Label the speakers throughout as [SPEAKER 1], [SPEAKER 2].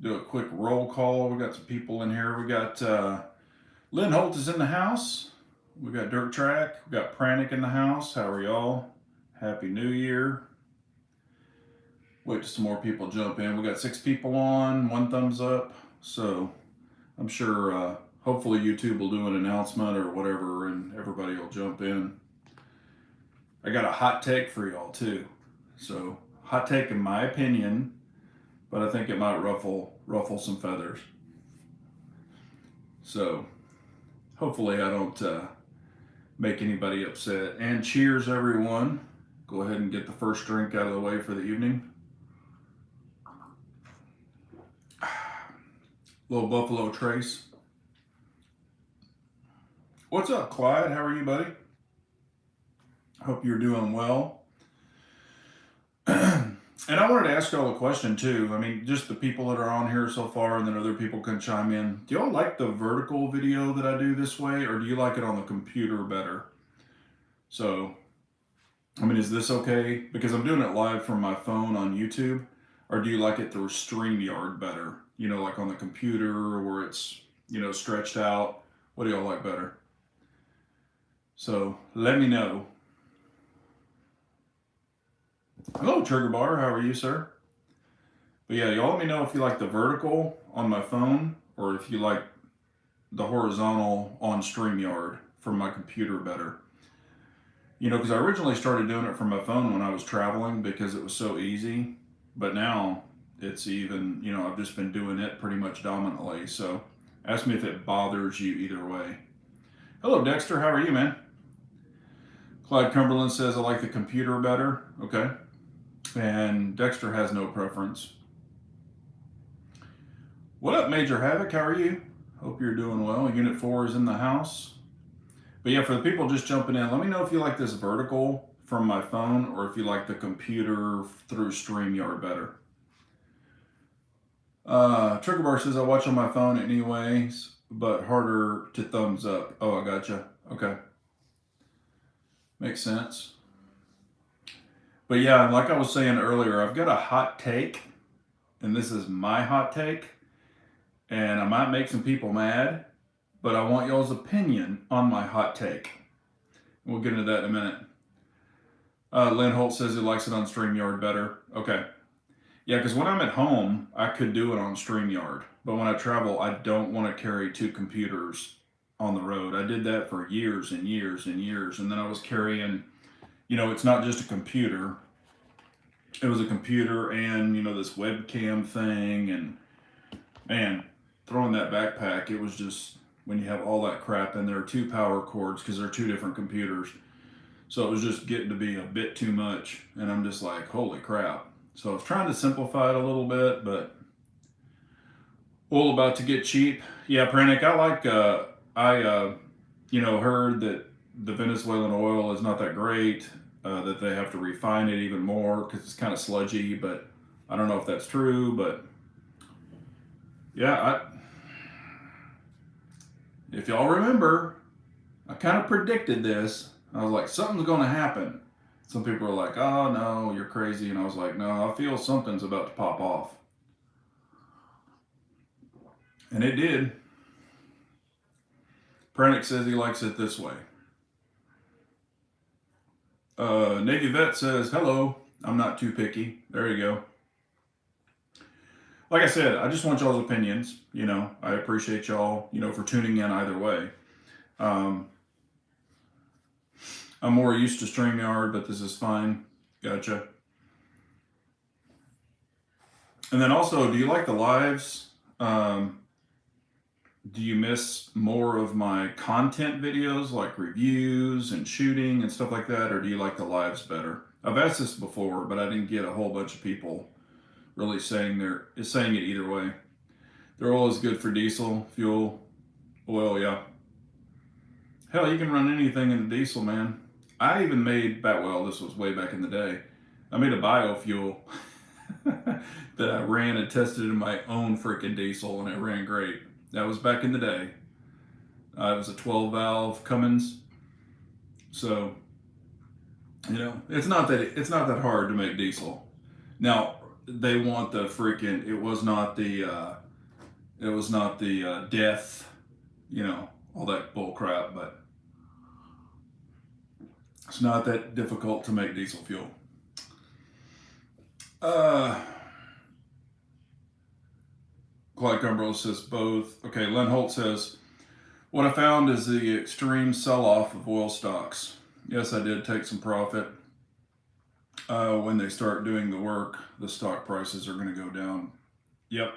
[SPEAKER 1] Do a quick roll call. We got some people in here. We got Lynn Holt is in the house. We got Dirt Track. We got Pranic in the house. How are y'all? Happy New Year. Wait till some more people jump in. We got 6 people on, 1 thumbs up. So I'm sure, hopefully YouTube will do an announcement or whatever, and everybody will jump in. I got a hot take for y'all too. So hot take in my opinion, but I think it might ruffle some feathers. So hopefully I don't make anybody upset. And cheers, everyone. Go ahead and get the first drink out of the way for the evening. Little Buffalo Trace. What's up, Clyde? How are you, buddy? Hope you're doing well. And I wanted to ask y'all a question too. I mean, just the people that are on here so far, and then other people can chime in. Do y'all like the vertical video that I do this way, or do you like it on the computer better? So, I mean, is this okay? Because I'm doing it live from my phone on YouTube, or do you like it through StreamYard better? You know, like on the computer where it's, you know, stretched out. What do y'all like better? So, let me know. Hello, Trigger Bar. How are you, sir? But yeah, y'all let me know if you like the vertical on my phone or if you like the horizontal on StreamYard from my computer better. You know, because I originally started doing it from my phone when I was traveling because it was so easy. But now it's even, you know, I've just been doing it pretty much dominantly. So ask me if it bothers you either way. Hello, Dexter. How are you, man? Clyde Cumberland says, I like the computer better. Okay. And Dexter has no preference. What up, Major Havoc? How are you? Hope you're doing well. Unit 4 is in the house. But yeah, for the people just jumping in, let me know if you like this vertical from my phone or if you like the computer through StreamYard better. Trigger Bar says, I watch on my phone anyways, but harder to thumbs up. Oh, I gotcha. Okay. Makes sense. But yeah, like I was saying earlier, I've got a hot take, and this is my hot take, and I might make some people mad, but I want y'all's opinion on my hot take. We'll get into that in a minute. Lynn Holt says he likes it on StreamYard better. Okay. Yeah, because when I'm at home, I could do it on StreamYard, but when I travel, I don't want to carry 2 computers on the road. I did that for years and years and years, and then I was carrying, you know, it's not just a computer. It was a computer and, you know, this webcam thing, and man, throwing that backpack, it was just, when you have all that crap and there are 2 power cords because they're 2 different computers. So it was just getting to be a bit too much, and I'm just like, holy crap. So I was trying to simplify it a little bit, but oil about to get cheap. Yeah, Pranic, I like, you know, heard that the Venezuelan oil is not that great, that they have to refine it even more because it's kind of sludgy, but I don't know if that's true, but yeah, if y'all remember, I kind of predicted this. I was like, something's going to happen. Some people are like, oh no, you're crazy. And I was like, no, I feel something's about to pop off. And it did. Pranic says he likes it this way. Navy Vet says, hello, I'm not too picky. There you go. Like I said, I just want y'all's opinions. You know, I appreciate y'all, you know, for tuning in either way. I'm more used to StreamYard, but this is fine. Gotcha. And then also, do you like the lives? Do you miss more of my content videos like reviews and shooting and stuff like that, or do you like the lives better? I've asked this before, but I didn't get a whole bunch of people really saying it either way. Their oil is good for diesel, fuel, oil, yeah. Hell, you can run anything in diesel, man. I even made, well, this was way back in the day, I made a biofuel that I ran and tested in my own freaking diesel, and it ran great. That was back in the day. It was a 12 valve Cummins. So, you know, it's not that hard to make diesel. Now, they want the freaking. It was not the death, all that bull crap. But it's not that difficult to make diesel fuel. Clyde Cumberland says both. Okay, Len Holt says, what I found is the extreme sell-off of oil stocks. Yes, I did take some profit. When they start doing the work, the stock prices are going to go down. Yep.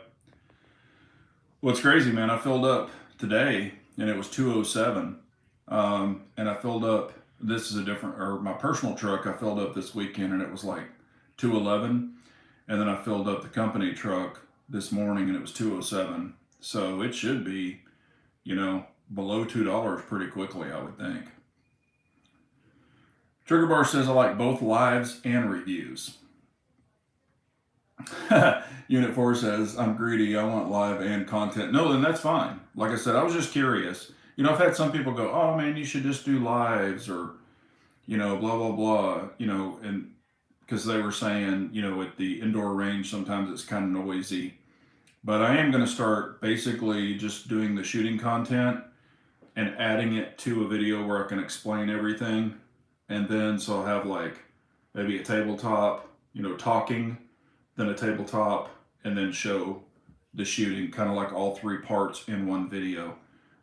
[SPEAKER 1] What's crazy, man, I filled up today, and it was 207. And I filled up, this is a different, or my personal truck, I filled up this weekend, and it was like 211. And then I filled up the company truck this morning, and it was 207. So it should be, below $2 pretty quickly, I would think. Trigger Bar says I like both lives and reviews. Unit 4 says I'm greedy. I want live and content. No, then that's fine. Like I said, I was just curious. I've had some people go, oh man, you should just do lives or, blah, blah, blah, and because they were saying, at the indoor range, sometimes it's kind of noisy. But I am going to start basically just doing the shooting content and adding it to a video where I can explain everything. And then, so I'll have like maybe a tabletop, talking, then a tabletop, and then show the shooting, kind of like all three parts in one video.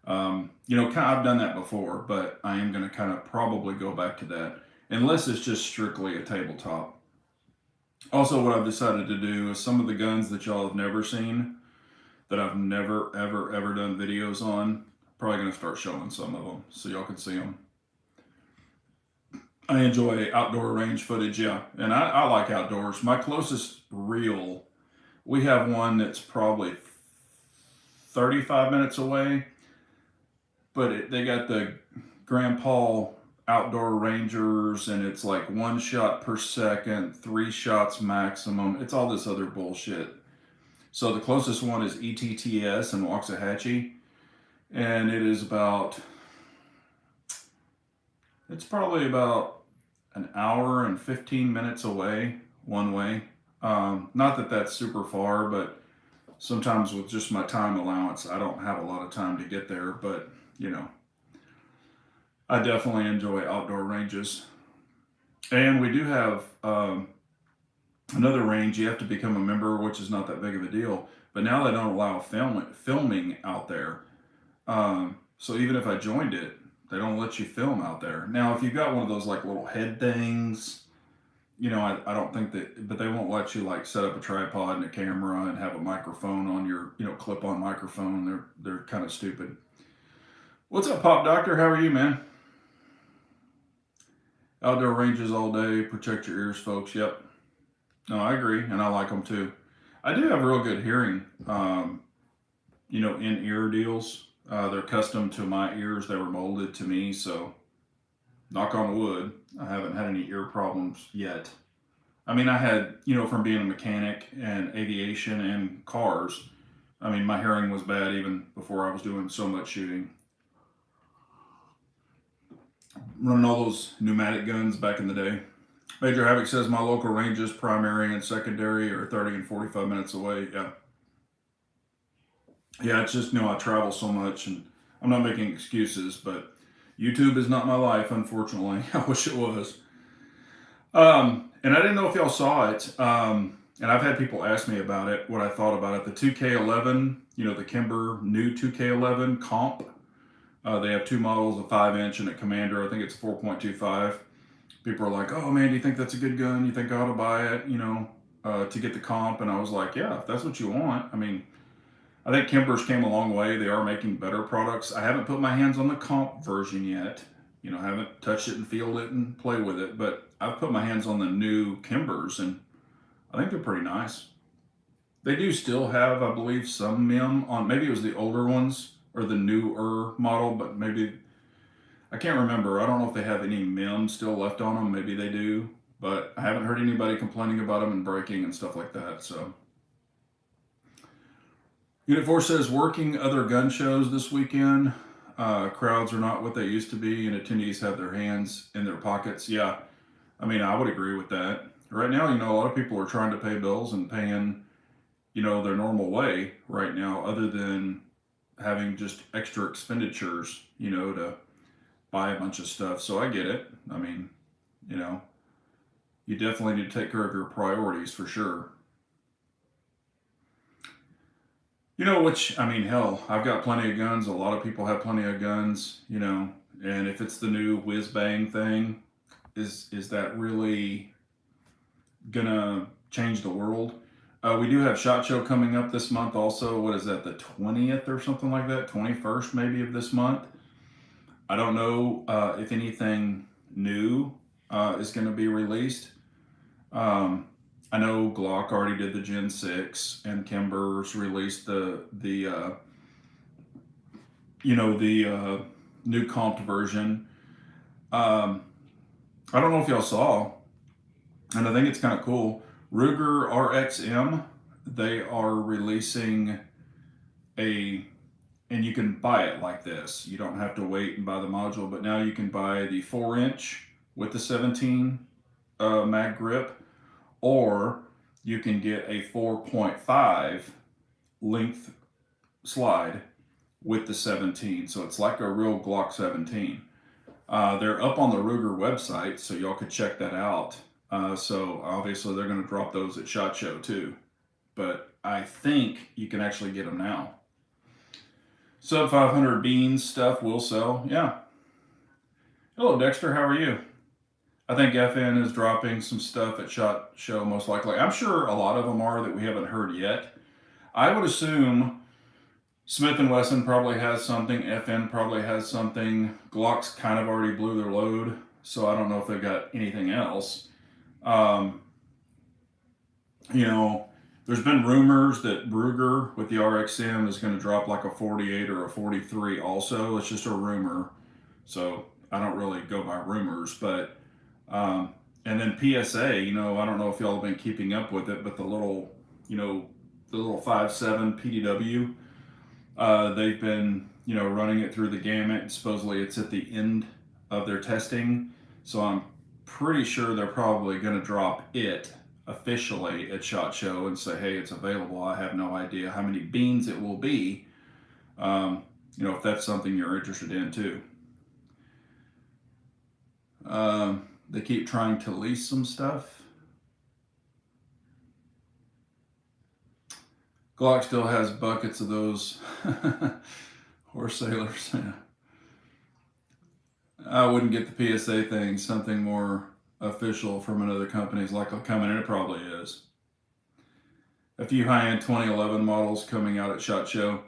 [SPEAKER 1] I've done that before, but I am going to kind of probably go back to that, unless it's just strictly a tabletop. Also, what I've decided to do is some of the guns that y'all have never seen, that I've never, ever, ever done videos on, probably going to start showing some of them so y'all can see them. I enjoy outdoor range footage, yeah, and I like outdoors. My closest reel, we have one that's probably 35 minutes away, but they got the Grand Paul outdoor rangers, and it's like 1 shot per second, 3 shots maximum. It's all this other bullshit. So the closest one is ETTS in Waxahachie, and it's probably about an hour and 15 minutes away one way. Not that that's super far, but sometimes with just my time allowance, I don't have a lot of time to get there, but I definitely enjoy outdoor ranges. And we do have another range. You have to become a member, which is not that big of a deal, but now they don't allow filming out there. So even if I joined it, they don't let you film out there. Now, if you've got one of those like little head things, I don't think that, but they won't let you like set up a tripod and a camera and have a microphone on your, clip-on microphone. They're kind of stupid. What's up, Pop Doctor? How are you, man? Outdoor ranges all day. Protect your ears, folks. Yep. No, I agree, and I like them too. I do have real good hearing, in-ear deals. They're custom to my ears. They were molded to me, so knock on wood, I haven't had any ear problems yet. I mean, I had, from being a mechanic and aviation and cars, my hearing was bad even before I was doing so much shooting. Running all those pneumatic guns back in the day. Major Havoc says my local ranges, primary and secondary, are 30 and 45 minutes away. Yeah. Yeah, it's just, I travel so much, and I'm not making excuses, but YouTube is not my life, unfortunately. I wish it was. And I didn't know if y'all saw it, and I've had people ask me about it, what I thought about it. The 2K11, the Kimber new 2K11 comp. They have two models, a 5-inch and a Commander. I think it's 4.25. People are like, oh man, do you think that's a good gun? You think I ought to buy it, to get the comp? And I was like, yeah, if that's what you want. I think Kimbers came a long way. They are making better products. I haven't put my hands on the comp version yet. I haven't touched it and feel it and play with it, but I've put my hands on the new Kimbers, and I think they're pretty nice. They do still have, I believe, some MIM on, maybe it was the older ones or the newer model, but maybe, I can't remember. I don't know if they have any MIM still left on them. Maybe they do, but I haven't heard anybody complaining about them and breaking and stuff like that, so. Unit 4 says, working other gun shows this weekend. Crowds are not what they used to be, and attendees have their hands in their pockets. Yeah, I would agree with that. right now, a lot of people are trying to pay bills and paying, their normal way right now, other than having just extra expenditures, to buy a bunch of stuff. So I get it. I mean, you know, you definitely need to take care of your priorities for sure. Which, I mean, hell, I've got plenty of guns. A lot of people have plenty of guns, and if it's the new whiz bang thing, is that really gonna change the world? We do have SHOT Show coming up this month also. What is that, the 20th or something like that? 21st maybe of this month. I don't know if anything new is going to be released. Um, I know Glock already did the Gen 6, and Kimber's released the new comped version. Um, I don't know if y'all saw, and I think it's kind of cool. Ruger RXM, they are releasing a, and you can buy it like this. You don't have to wait and buy the module, but now you can buy the 4-inch with the 17 mag grip, or you can get a 4.5 length slide with the 17. So it's like a real Glock 17. They're up on the Ruger website, so y'all could check that out. So obviously they're going to drop those at SHOT Show too. But I think you can actually get them now. Sub 500 beans stuff will sell. Yeah. Hello, Dexter. How are you? I think FN is dropping some stuff at SHOT Show most likely. I'm sure a lot of them are that we haven't heard yet. I would assume Smith & Wesson probably has something. FN probably has something. Glock's kind of already blew their load, so I don't know if they've got anything else. There's been rumors that Ruger with the RXM is going to drop like a 48 or a 43 also. It's just a rumor, so I don't really go by rumors. But and then PSA, I don't know if y'all have been keeping up with it, but the little 5.7 PDW, they've been running it through the gamut. And supposedly it's at the end of their testing, so I'm pretty sure they're probably going to drop it officially at SHOT Show and say, hey, it's available. I have no idea how many beans it will be. If that's something you're interested in too. They keep trying to lease some stuff. Glock still has buckets of those horse sailors. I wouldn't get the PSA thing. Something more official from another company's like coming in. It probably is. A few high-end 2011 models coming out at SHOT Show.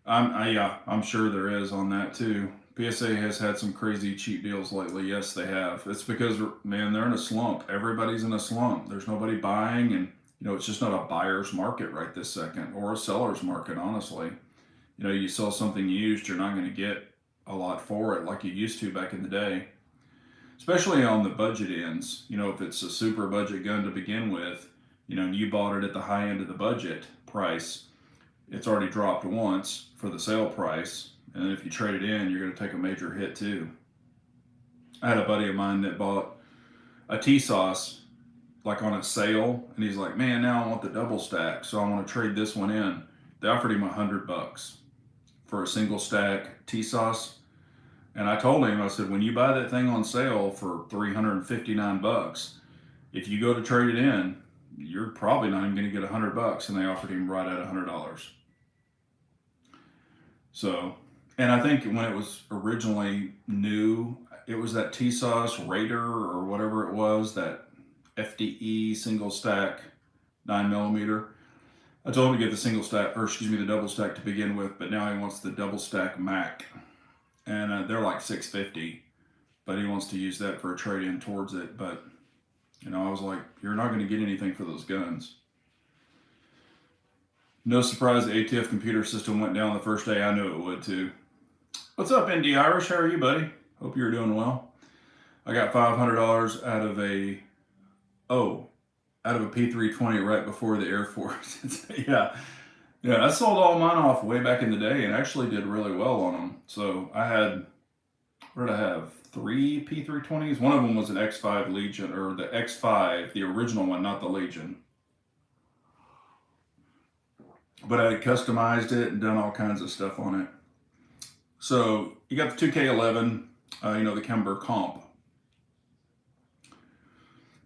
[SPEAKER 1] I'm sure there is on that too. PSA has had some crazy cheap deals lately. Yes, they have. It's because, man, they're in a slump. Everybody's in a slump. There's nobody buying, and it's just not a buyer's market right this second, or a seller's market, honestly. You sell something used, you're not going to get a lot for it like you used to back in the day. Especially on the budget ends. If it's a super budget gun to begin with, and you bought it at the high end of the budget price, it's already dropped once for the sale price. And if you trade it in, you're going to take a major hit too. I had a buddy of mine that bought a T-Sauce like on a sale, and he's like, man, now I want the double stack, so I want to trade this one in. They offered him $100 for a single stack T-Sauce. And I told him, I said, when you buy that thing on sale for $359, if you go to trade it in, you're probably not even going to get $100. And they offered him right at $100. So, and I think when it was originally new, it was that T-Sauce Raider or whatever it was, that FDE single stack 9mm. I told him to get the single stack, or excuse me, the double stack to begin with, but now he wants the double stack Mac. And they're like $650, but he wants to use that for a trade-in towards it. But I was like, you're not going to get anything for those guns. No surprise the ATF computer system went down the first day. I knew it would too. What's up, ND Irish? How are you, buddy? Hope you're doing well. I got $500 out of a P320 right before the Air Force. Yeah, I sold all mine off way back in the day and actually did really well on them. So I had what did I have? Three P320s. One of them was an X5 Legion, or the X5, the original one, not the Legion. But I had customized it and done all kinds of stuff on it. So you got the 2K11, the Kimber Comp.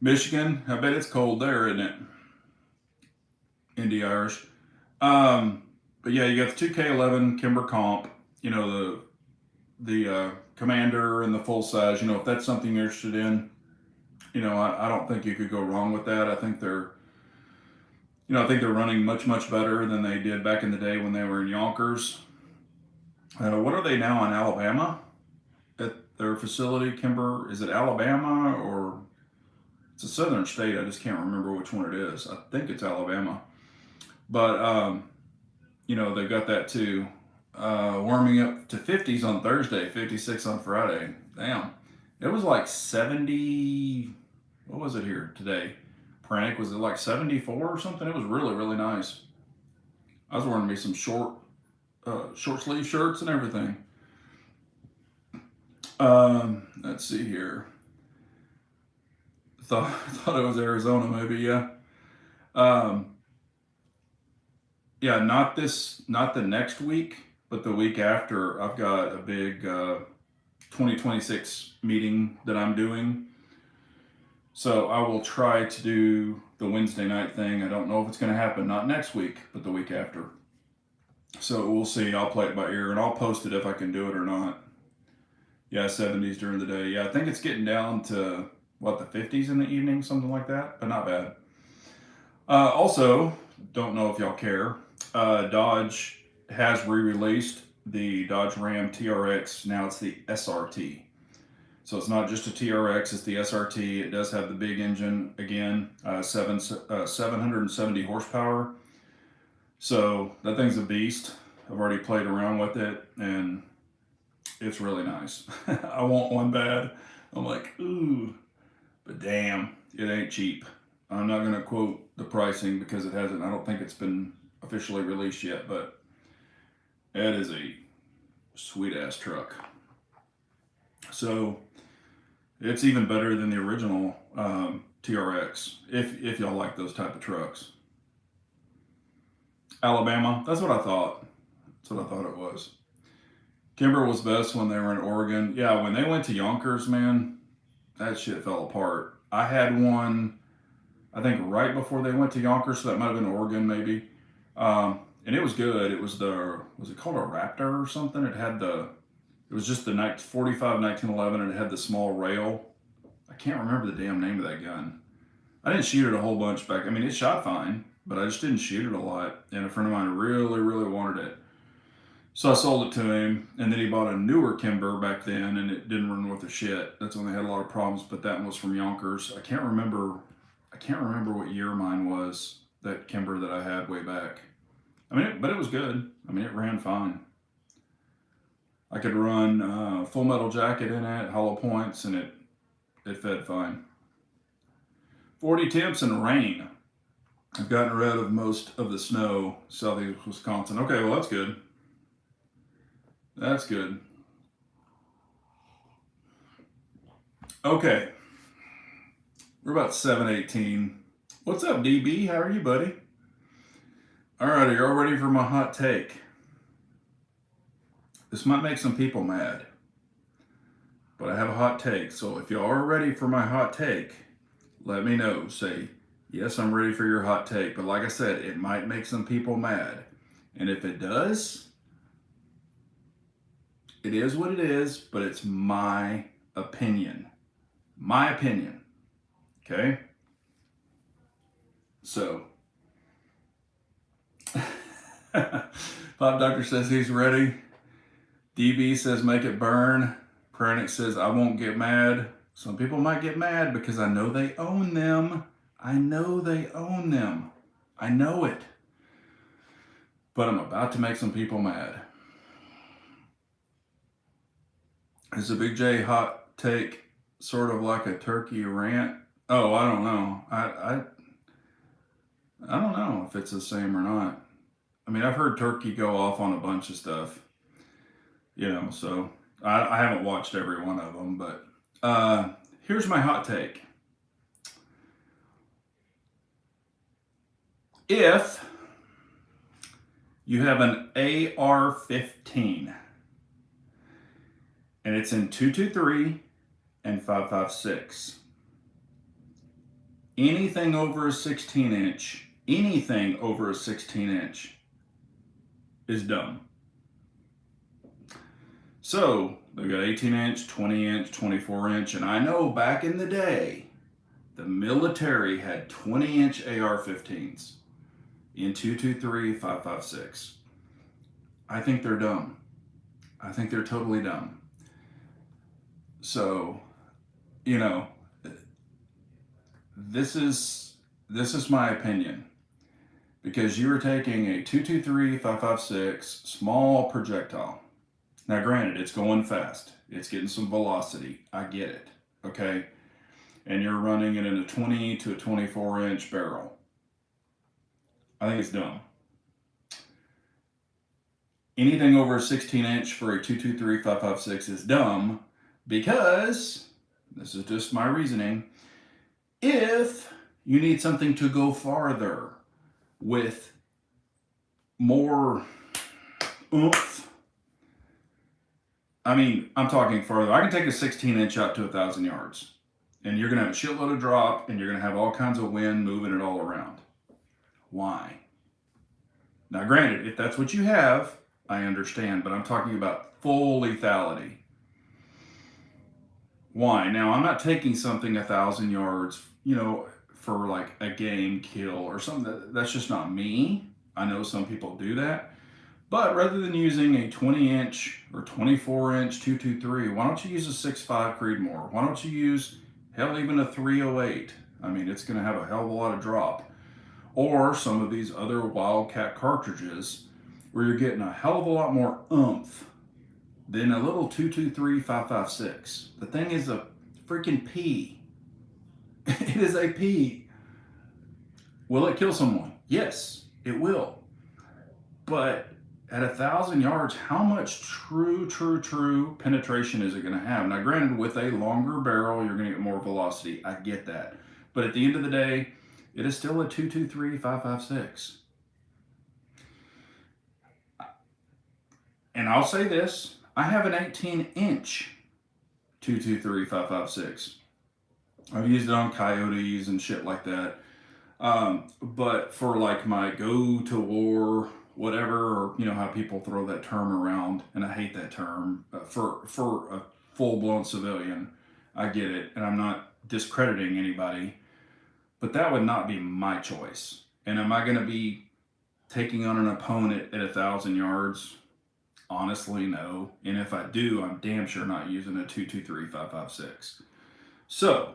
[SPEAKER 1] Michigan, I bet it's cold there, isn't it? Indy Irish. But yeah, you got the 2K11 Kimber Comp, the Commander and the full size. If that's something you're interested in, I don't think you could go wrong with that. I think they're running much, much better than they did back in the day when they were in Yonkers. What are they now in Alabama? At their facility, Kimber, is it Alabama or it's a southern state? I just can't remember which one it is. I think it's Alabama. But, they've got that too. Warming up to 50s on Thursday, 56 on Friday. Damn. It was like 70. What was it here today? Pranic, was it like 74 or something? It was really, really nice. I was wearing me some short sleeve shirts and everything. Let's see here. Thought it was Arizona, maybe. Yeah. Yeah, not the next week, but the week after. I've got a big 2026 meeting that I'm doing. So I will try to do the Wednesday night thing. I don't know if it's going to happen, not next week, but the week after. So we'll see. I'll play it by ear, and I'll post it if I can do it or not. Yeah, 70s during the day. Yeah, I think it's getting down to, the 50s in the evening, something like that, but not bad. Also, don't know if y'all care, Dodge has re-released the Dodge Ram TRX. Now it's the SRT. So it's not just a TRX, it's the SRT. It does have the big engine again, 770 horsepower. So that thing's a beast. I've already played around with it and it's really nice. I want one bad. I'm like, ooh, but damn, it ain't cheap. I'm not gonna quote the pricing because I don't think it's been officially released yet, but it is a sweet ass truck. So it's even better than the original TRX, if y'all like those type of trucks. Alabama, that's what I thought. That's what I thought it was. Kimber was best when they were in Oregon. Yeah, when they went to Yonkers, man, that shit fell apart. I had one, I think right before they went to Yonkers, so that might have been Oregon maybe. And it was good. It was it called a Raptor or something? It was just the 45 1911 and it had the small rail. I can't remember the damn name of that gun. I didn't shoot it a whole bunch back. I mean, it shot fine, but I just didn't shoot it a lot. And a friend of mine really, really wanted it. So I sold it to him, and then he bought a newer Kimber back then, and it didn't run worth a shit. That's when they had a lot of problems, but that one was from Yonkers. I can't remember what year mine was, that Kimber that I had way back. I mean, but it was good. I mean, it ran fine. I could run full metal jacket in it, hollow points, and it fed fine. 40 temps and rain. I've gotten rid of most of the snow, southeast Wisconsin. Okay, well, that's good. That's good. Okay. We're about 7:18. What's up, DB? How are you, buddy? All right, are you all ready for my hot take? This might make some people mad, but I have a hot take. So if y'all are ready for my hot take, let me know. Say, yes, I'm ready for your hot take. But like I said, it might make some people mad. And if it does, it is what it is, but it's my opinion. My opinion. Okay? So, Pop Doctor says he's ready. DB says make it burn. Pranic says I won't get mad. Some people might get mad because I know they own them. I know they own them. I know it. But I'm about to make some people mad. Is the Big J hot take sort of like a turkey rant? Oh, I don't know. I don't know if it's the same or not. I mean, I've heard Turkey go off on a bunch of stuff, so I haven't watched every one of them, but here's my hot take. If you have an AR-15 and it's in 223 and 5.56, anything over a 16-inch, anything over a 16-inch is dumb. So they've got 18-inch, 20-inch, 24-inch, and I know back in the day, the military had 20-inch AR-15s in 223, 5.56. I think they're dumb. I think they're totally dumb. So, you know, this is my opinion, because you are taking a 223, 5.56 small projectile. Now, granted, it's going fast. It's getting some velocity. I get it. Okay. And you're running it in a 20 to a 24-inch barrel. I think it's dumb. Anything over a 16-inch for a 223, 5.56 is dumb, because, this is just my reasoning, if you need something to go farther with more oomph, I mean, I'm talking farther. I can take a 16-inch out to 1,000 yards, and you're going to have a shitload of drop, and you're going to have all kinds of wind moving it all around. Why? Now, granted, if that's what you have, I understand, but I'm talking about full lethality. Why? Now, I'm not taking something 1,000 yards, for like a game kill or something. That's just not me. I know some people do that. But rather than using a 20-inch or 24-inch 223, why don't you use a 6.5 Creedmoor? Why don't you use, hell, even a 308? I mean, it's going to have a hell of a lot of drop. Or some of these other Wildcat cartridges where you're getting a hell of a lot more oomph than a little 223 5.56. The thing is a freaking pea. It is a pea. Will it kill someone? Yes, it will. But at 1,000 yards, how much true penetration is it going to have? Now, granted, with a longer barrel, you're going to get more velocity. I get that. But at the end of the day, it is still a 223 5.56. And I'll say this, I have an 18-inch 223 5.56. I've used it on coyotes and shit like that. But for like my go to war, whatever, or how people throw that term around, and I hate that term, for a full-blown civilian, I get it, and I'm not discrediting anybody, but that would not be my choice. And am I going to be taking on an opponent at 1,000 yards? Honestly, no. And if I do, I'm damn sure not using a 223 5.56. So,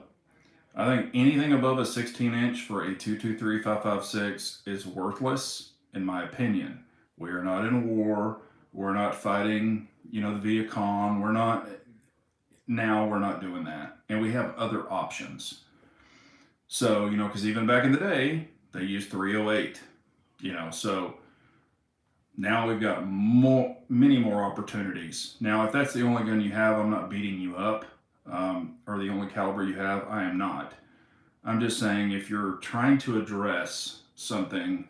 [SPEAKER 1] I think anything above a 16-inch for a 223 5.56 is worthless, in my opinion. We are not in a war. We're not fighting, the Viet Cong. We're not doing that. And we have other options. So, because even back in the day, they used 308, so now we've got many more opportunities. Now, if that's the only gun you have, I'm not beating you up, or the only caliber you have, I am not. I'm just saying, if you're trying to address something,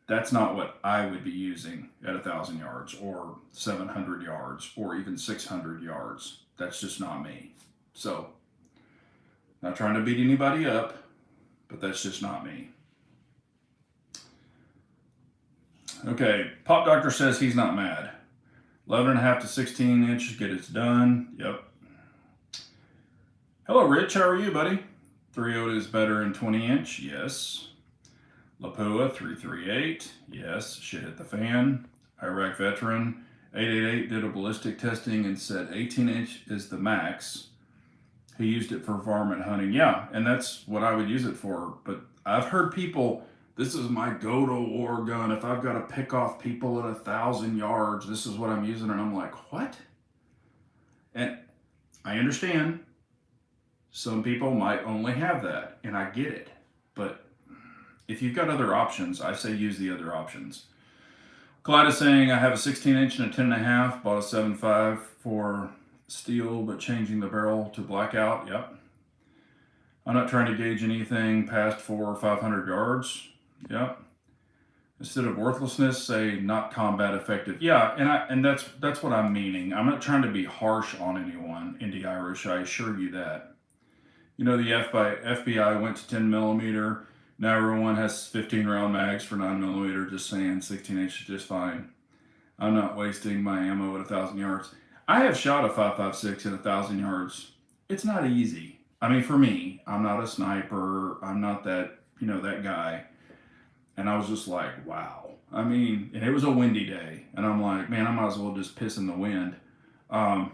[SPEAKER 1] that's not what I would be using at 1,000 yards or 700 yards or even 600 yards. That's just not me. So, not trying to beat anybody up, but that's just not me. Okay, Pop Doctor says he's not mad. 11.5 to 16 inches, get it done. Yep. Hello, Rich. How are you, buddy? 308 is better in 20-inch. Yes. Lapua 338. Yes. Shit hit the fan. Iraq veteran. 888 did a ballistic testing and said 18-inch is the max. He used it for varmint hunting. Yeah, and that's what I would use it for. But I've heard people, this is my go-to-war gun. If I've got to pick off people at 1,000 yards, this is what I'm using. And I'm like, what? And I understand. Some people might only have that, and I get it. But if you've got other options, I say use the other options. Clyde is saying, I have a 16-inch and a 10.5, bought a 7.5 for steel, but changing the barrel to blackout. Yep. I'm not trying to gauge anything past 400 or 500 yards. Yep. Instead of worthlessness, say not combat effective. Yeah, and that's what I'm meaning. I'm not trying to be harsh on anyone, Indie Irish. I assure you that. You know, the FBI went to 10 millimeter. Now everyone has 15 round mags for 9 millimeter. Just saying, 16-inch is just fine. I'm not wasting my ammo at 1,000 yards. I have shot a 5.56 at 1,000 yards. It's not easy. I mean, for me, I'm not a sniper. I'm not that, that guy. And I was just like, wow. I mean, and it was a windy day. And I'm like, man, I might as well just piss in the wind. And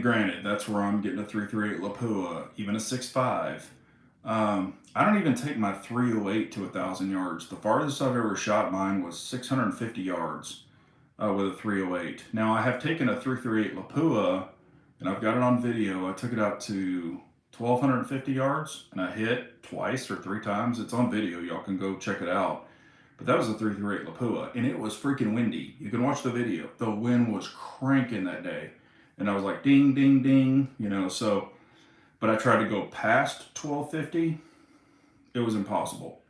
[SPEAKER 1] granted, that's where I'm getting a 338 Lapua, even a 6.5. I don't even take my 308 to 1,000 yards. The farthest I've ever shot mine was 650 yards with a 308. Now, I have taken a 338 Lapua, and I've got it on video. I took it out to 1,250 yards, and I hit twice or 3 times. It's on video. Y'all can go check it out. But that was a 338 Lapua, and it was freaking windy. You can watch the video. The wind was cranking that day. And I was like, ding, ding, ding, but I tried to go past 1,250. It was impossible.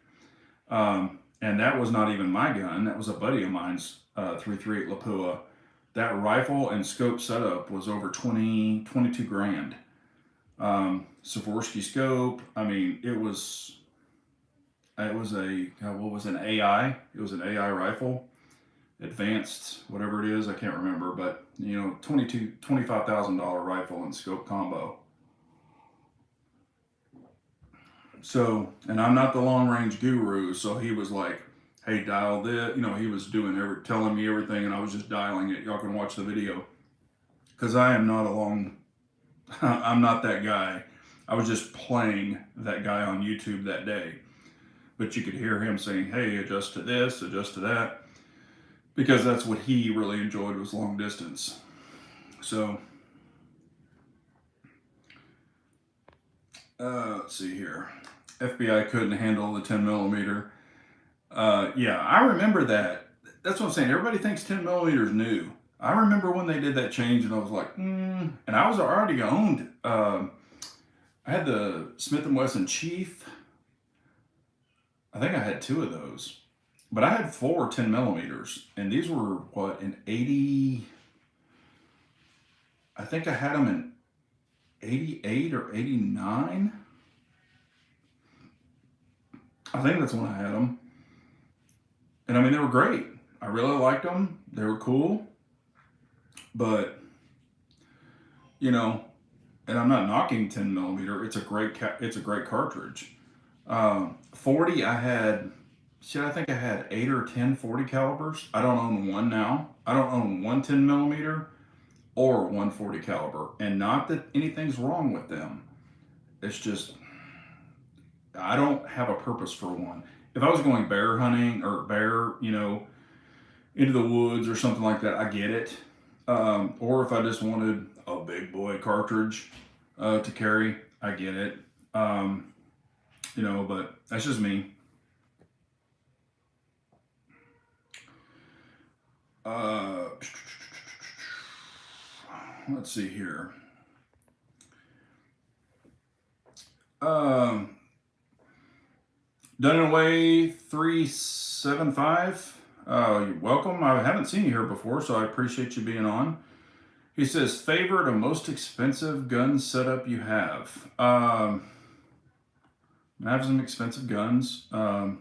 [SPEAKER 1] And that was not even my gun. That was a buddy of mine's 338 Lapua. That rifle and scope setup was over 22 grand. Sikorsky scope. I mean, it was an AI. It was an AI rifle. Advanced, whatever it is, I can't remember, but $25,000 rifle and scope combo. So, and I'm not the long range guru, so he was like, hey, dial this, he was telling me everything, and I was just dialing it. Y'all can watch the video. Because I am not I'm not that guy. I was just playing that guy on YouTube that day. But you could hear him saying, hey, adjust to this, adjust to that. Because that's what he really enjoyed, was long distance. So, let's see here. FBI couldn't handle the 10 millimeter. Yeah, I remember that. That's what I'm saying. Everybody thinks 10 millimeter is new. I remember when they did that change, and I was like, And I was already owned. I had the Smith & Wesson Chief. I think I had 2 of those. But I had 4 10 millimeters, and these were, in 80, I think I had them in 88 or 89. I think that's when I had them. And I mean, they were great. I really liked them. They were cool. But, and I'm not knocking 10 millimeter. It's a great cartridge. 40, I think I had 8 or 10 40 calibers. I don't own one now. I don't own one 10 millimeter or one 40 caliber. And not that anything's wrong with them. It's just, I don't have a purpose for one. If I was going bear hunting or into the woods or something like that, I get it. Or if I just wanted a big boy cartridge to carry, I get it. But that's just me. Let's see here. Done and Away 375. You're welcome. I haven't seen you here before, so I appreciate you being on. He says, favorite or most expensive gun setup you have? I have some expensive guns. I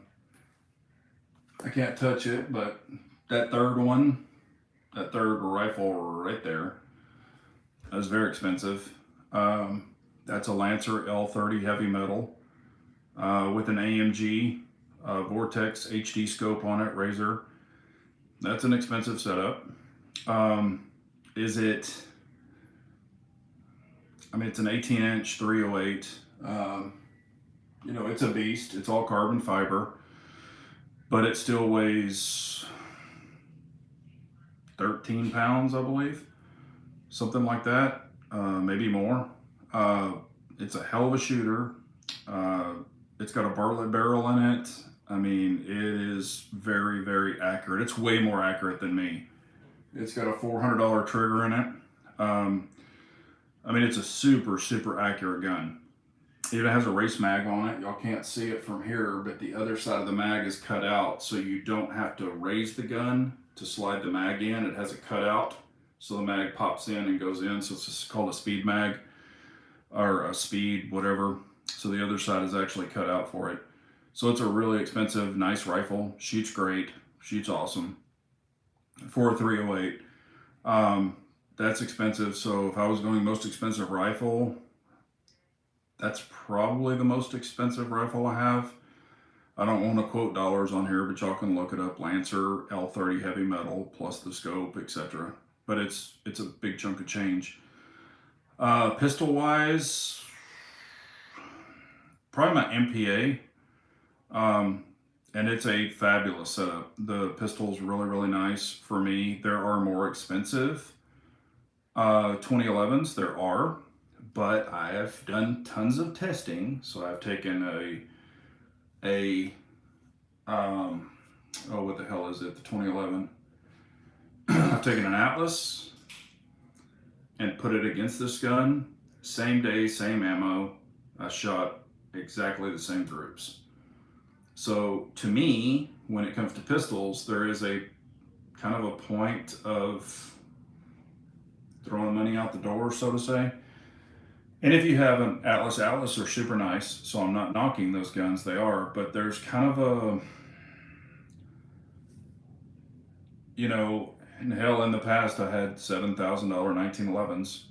[SPEAKER 1] can't touch it, but that third rifle right there, that's very expensive. That's a Lancer L30 heavy metal with an AMG Vortex HD scope on it, Razor. That's an expensive setup. It's an 18-inch 308. It's a beast. It's all carbon fiber, but it still weighs 13 pounds, I believe. Something like that, maybe more. It's a hell of a shooter. It's got a Bartlett barrel in it. I mean, it is very, very accurate. It's way more accurate than me. It's got a $400 trigger in it. Um, I mean, it's a super, super accurate gun. It even has a race mag on it. Y'all can't see it from here, but the other side of the mag is cut out, so you don't have to raise the gun to slide the mag in. It has it cut out, so the mag pops in and goes in. So it's just called a speed mag or a speed, whatever. So the other side is actually cut out for it. So it's a really expensive, nice rifle. Shoots great. Shoots awesome. For a 308. That's expensive. So if I was going most expensive rifle, that's probably the most expensive rifle I have. I don't want to quote dollars on here, but y'all can look it up. Lancer L30 heavy metal plus the scope, etc. But it's a big chunk of change. Pistol wise, probably my MPA. And it's a fabulous setup. The pistol's really, really nice for me. There are more expensive 2011s, there are, but I have done tons of testing. So I've taken oh, what the hell is it? The 2011. I've taken an Atlas and put it against this gun. Same day, same ammo. I shot exactly the same groups. So to me, when it comes to pistols, there is a kind of a point of throwing money out the door, so to say. And if you have an Atlas are super nice, so I'm not knocking those guns, they are, but there's kind of a, you know, in hell, in the past I had $7,000 1911s.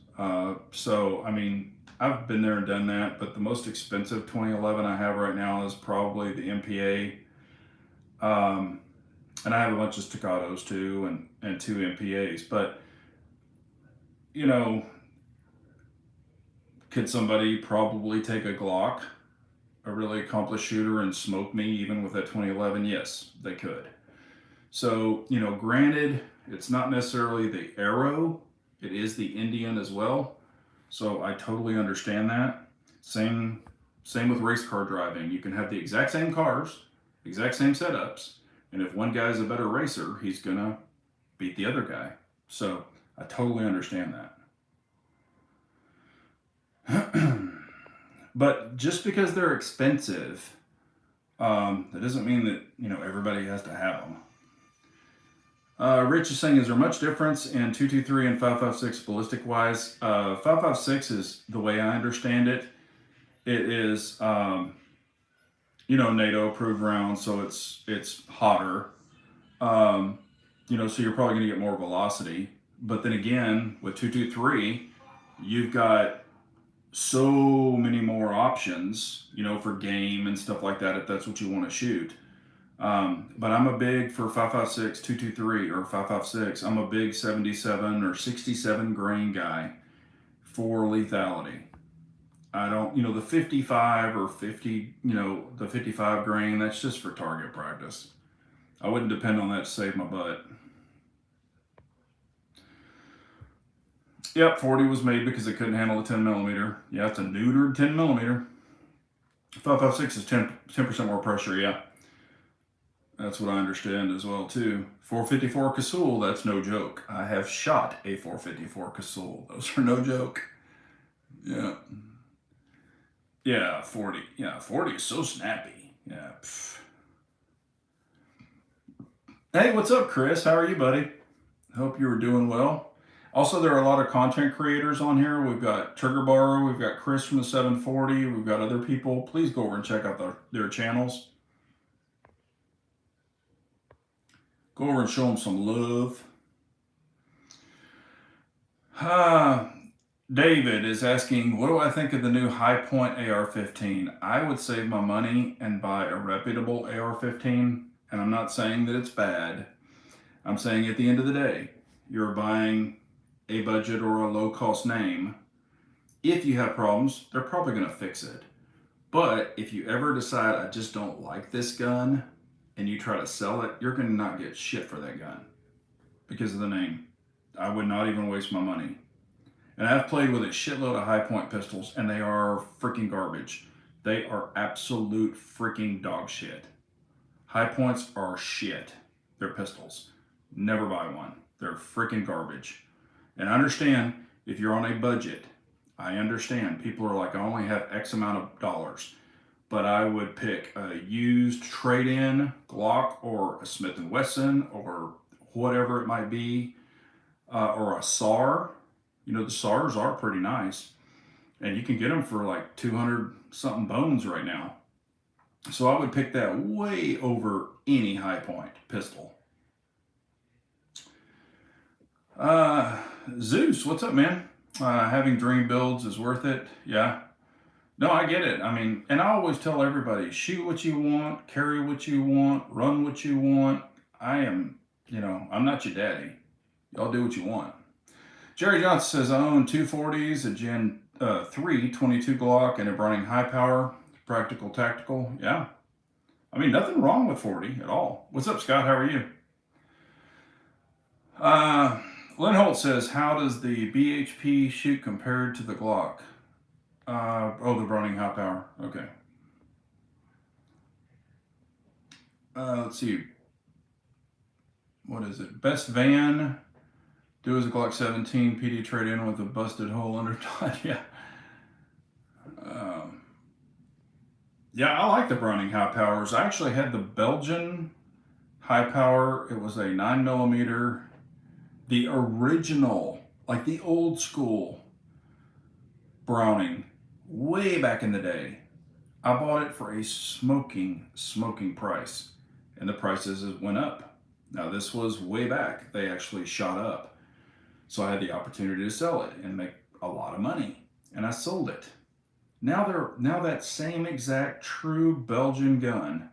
[SPEAKER 1] So, I mean, I've been there and done that, but the most expensive 2011 I have right now is probably the MPA. And I have a bunch of staccatos too, and two MPAs. But, you know, could somebody probably take a Glock, a really accomplished shooter, and smoke me even with that 2011? Yes, they could. So, you know, granted, it's not necessarily the arrow, it is the Indian as well. So I totally understand that. Same with race car driving. You can have the exact same cars, exact same setups, and if one guy's a better racer, he's gonna beat the other guy. So I totally understand that. But just because they're expensive, that doesn't mean that, you know, everybody has to have them. Rich is saying, is there much difference in 223 and 556 ballistic wise? 556 is, the way I understand it, it is, you know, NATO approved rounds, so it's hotter. You know, so you're probably going to get more velocity. But then again, with 223, you've got so many more options, you know, for game and stuff like that, if that's what you want to shoot. But I'm a big, for 556, 223, or 556, I'm a big 77 or 67 grain guy for lethality. I don't, you know, the 55 or 50, you know, the 55 grain, that's just for target practice. I wouldn't depend on that to save my butt. Yep, 40 was made because it couldn't handle the 10 millimeter. Yeah, it's a neutered 10 millimeter. 556 is 10% more pressure, yeah. That's what I understand as well, too. 454 Casull, that's no joke. I have shot a 454 Casull. Those are no joke. Yeah. Yeah, 40. Yeah, 40 is so snappy. Yeah. Pff. Hey, what's up, Chris? How are you, buddy? Hope you were doing well. Also, there are a lot of content creators on here. We've got Trigger Borrow, we've got Chris from the 740, we've got other people. Please go over and check out their channels. Go over and show them some love. David is asking, what do I think of the new High Point AR-15? I would save my money and buy a reputable AR-15, and I'm not saying that it's bad. I'm saying at the end of the day, you're buying a budget or a low-cost name. If you have problems, they're probably going to fix it. But if you ever decide, I just don't like this gun, and you try to sell it, you're going to not get shit for that gun because of the name. I would not even waste my money. And I've played with a shitload of High Point pistols, and they are freaking garbage. They are absolute freaking dog shit. High points are shit. They're pistols. Never buy one. They're freaking garbage. And I understand if you're on a budget. I understand people are like, I only have X amount of dollars. But I would pick a used trade-in Glock or a Smith & Wesson or whatever it might be, or a SAR. You know, the SARs are pretty nice. And you can get them for like 200 something bones right now. So I would pick that way over any high point pistol. Zeus, what's up, man? Having dream builds is worth it. Yeah. No, I get it. I mean, and I always tell everybody, shoot what you want, carry what you want, run what you want. I'm not your daddy. Y'all do what you want. Jerry Johnson says, I own two 40s, a Gen 3 22 Glock, and a Browning high power, practical, tactical. Yeah. I mean, nothing wrong with 40 at all. What's up, Scott? How are you? Lynn Holt says, how does the BHP shoot compared to the Glock? The Browning high power. Okay. Let's see. What is it? Best van. Do as a Glock 17 PD trade in with a busted hole under dot. Yeah. Yeah, I like the Browning high powers. I actually had the Belgian high power. It was a 9mm, the original, like the old school Browning, way back in the day. I bought it for a smoking price, and the prices went up. Now this was way back. They actually shot up. So I had the opportunity to sell it and make a lot of money, and I sold it. Now that same exact true Belgian gun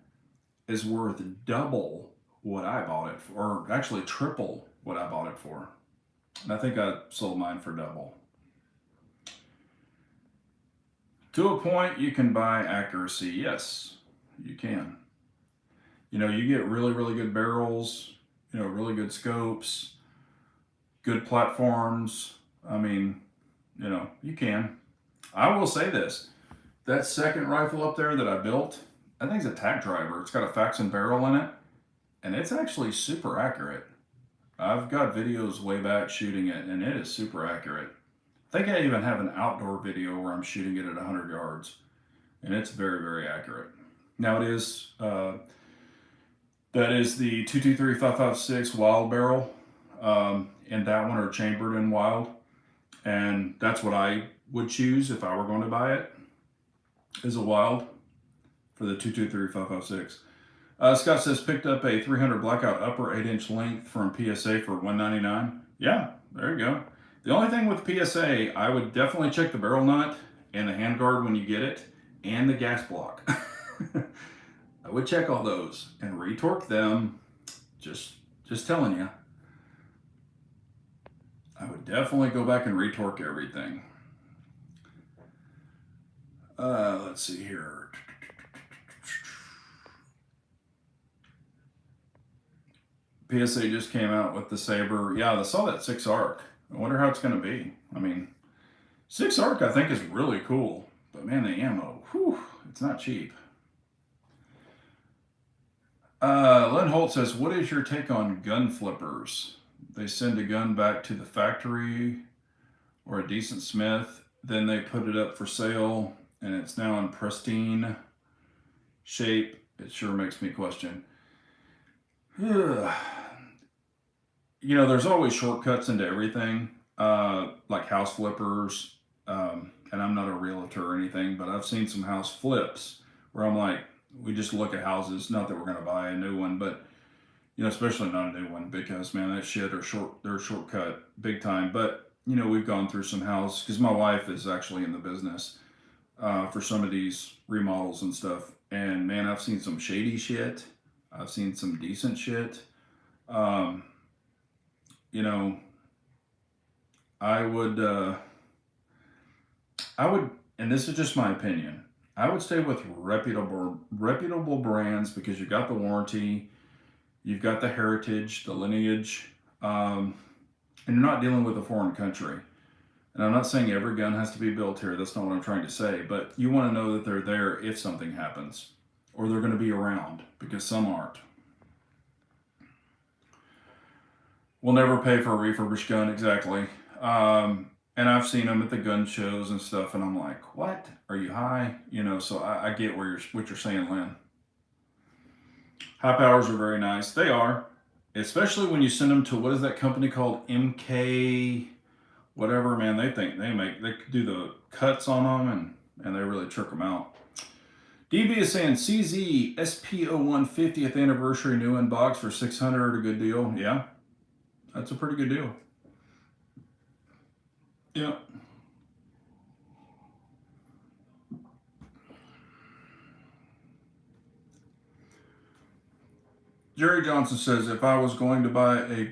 [SPEAKER 1] is worth double what I bought it for, or actually triple what I bought it for. And I think I sold mine for double. To a point, you can buy accuracy. Yes, you can. You know, you get really, really good barrels, you know, really good scopes, good platforms. I mean, you know, you can. I will say this. That second rifle up there that I built, I think it's a tack driver. It's got a Faxon barrel in it, and it's actually super accurate. I've got videos way back shooting it, and it is super accurate. I think I even have an outdoor video where I'm shooting it at 100 yards, and it's very, very accurate. Now it is, that is the 223-556 Wild barrel, and that one are chambered in Wild, and that's what I would choose if I were going to buy it, is a Wild for the 223-556. Scott says, picked up a 300 blackout upper 8-inch length from PSA for $199. Yeah, there you go. The only thing with PSA, I would definitely check the barrel nut and the handguard when you get it, and the gas block. I would check all those and retorque them. Just telling you. I would definitely go back and retorque everything. Let's see here. PSA just came out with the Saber. Yeah, I saw that 6 arc. I wonder how it's going to be. I mean, 6 arc I think is really cool. But man, the ammo, whew, it's not cheap. Len Holt says, what is your take on gun flippers? They send a gun back to the factory or a decent smith, then they put it up for sale, and it's now in pristine shape. It sure makes me question. You know, there's always shortcuts into everything, like house flippers, and I'm not a realtor or anything, but I've seen some house flips where I'm like, we just look at houses, not that we're going to buy a new one, but, you know, especially not a new one, because, man, that shit they're shortcut big time. But, you know, we've gone through some house, because my wife is actually in the business for some of these remodels and stuff. And, man, I've seen some shady shit. I've seen some decent shit. You know, I would, and this is just my opinion, I would stay with reputable brands, because you've got the warranty, you've got the heritage, the lineage, and you're not dealing with a foreign country. And I'm not saying every gun has to be built here. That's not what I'm trying to say. But you want to know that they're there if something happens, or they're going to be around, because some aren't. We'll never pay for a refurbished gun, exactly. And I've seen them at the gun shows and stuff, and I'm like, what? Are you high? You know, so I get what you're saying, Lynn. High powers are very nice. They are, especially when you send them to, what is that company called? MK whatever, man. They think they do the cuts on them, and they really trick them out. DB is saying CZ SP01 50th anniversary new in box for 600, a good deal. Yeah, that's a pretty good deal. Yeah. Jerry Johnson says, if I was going to buy a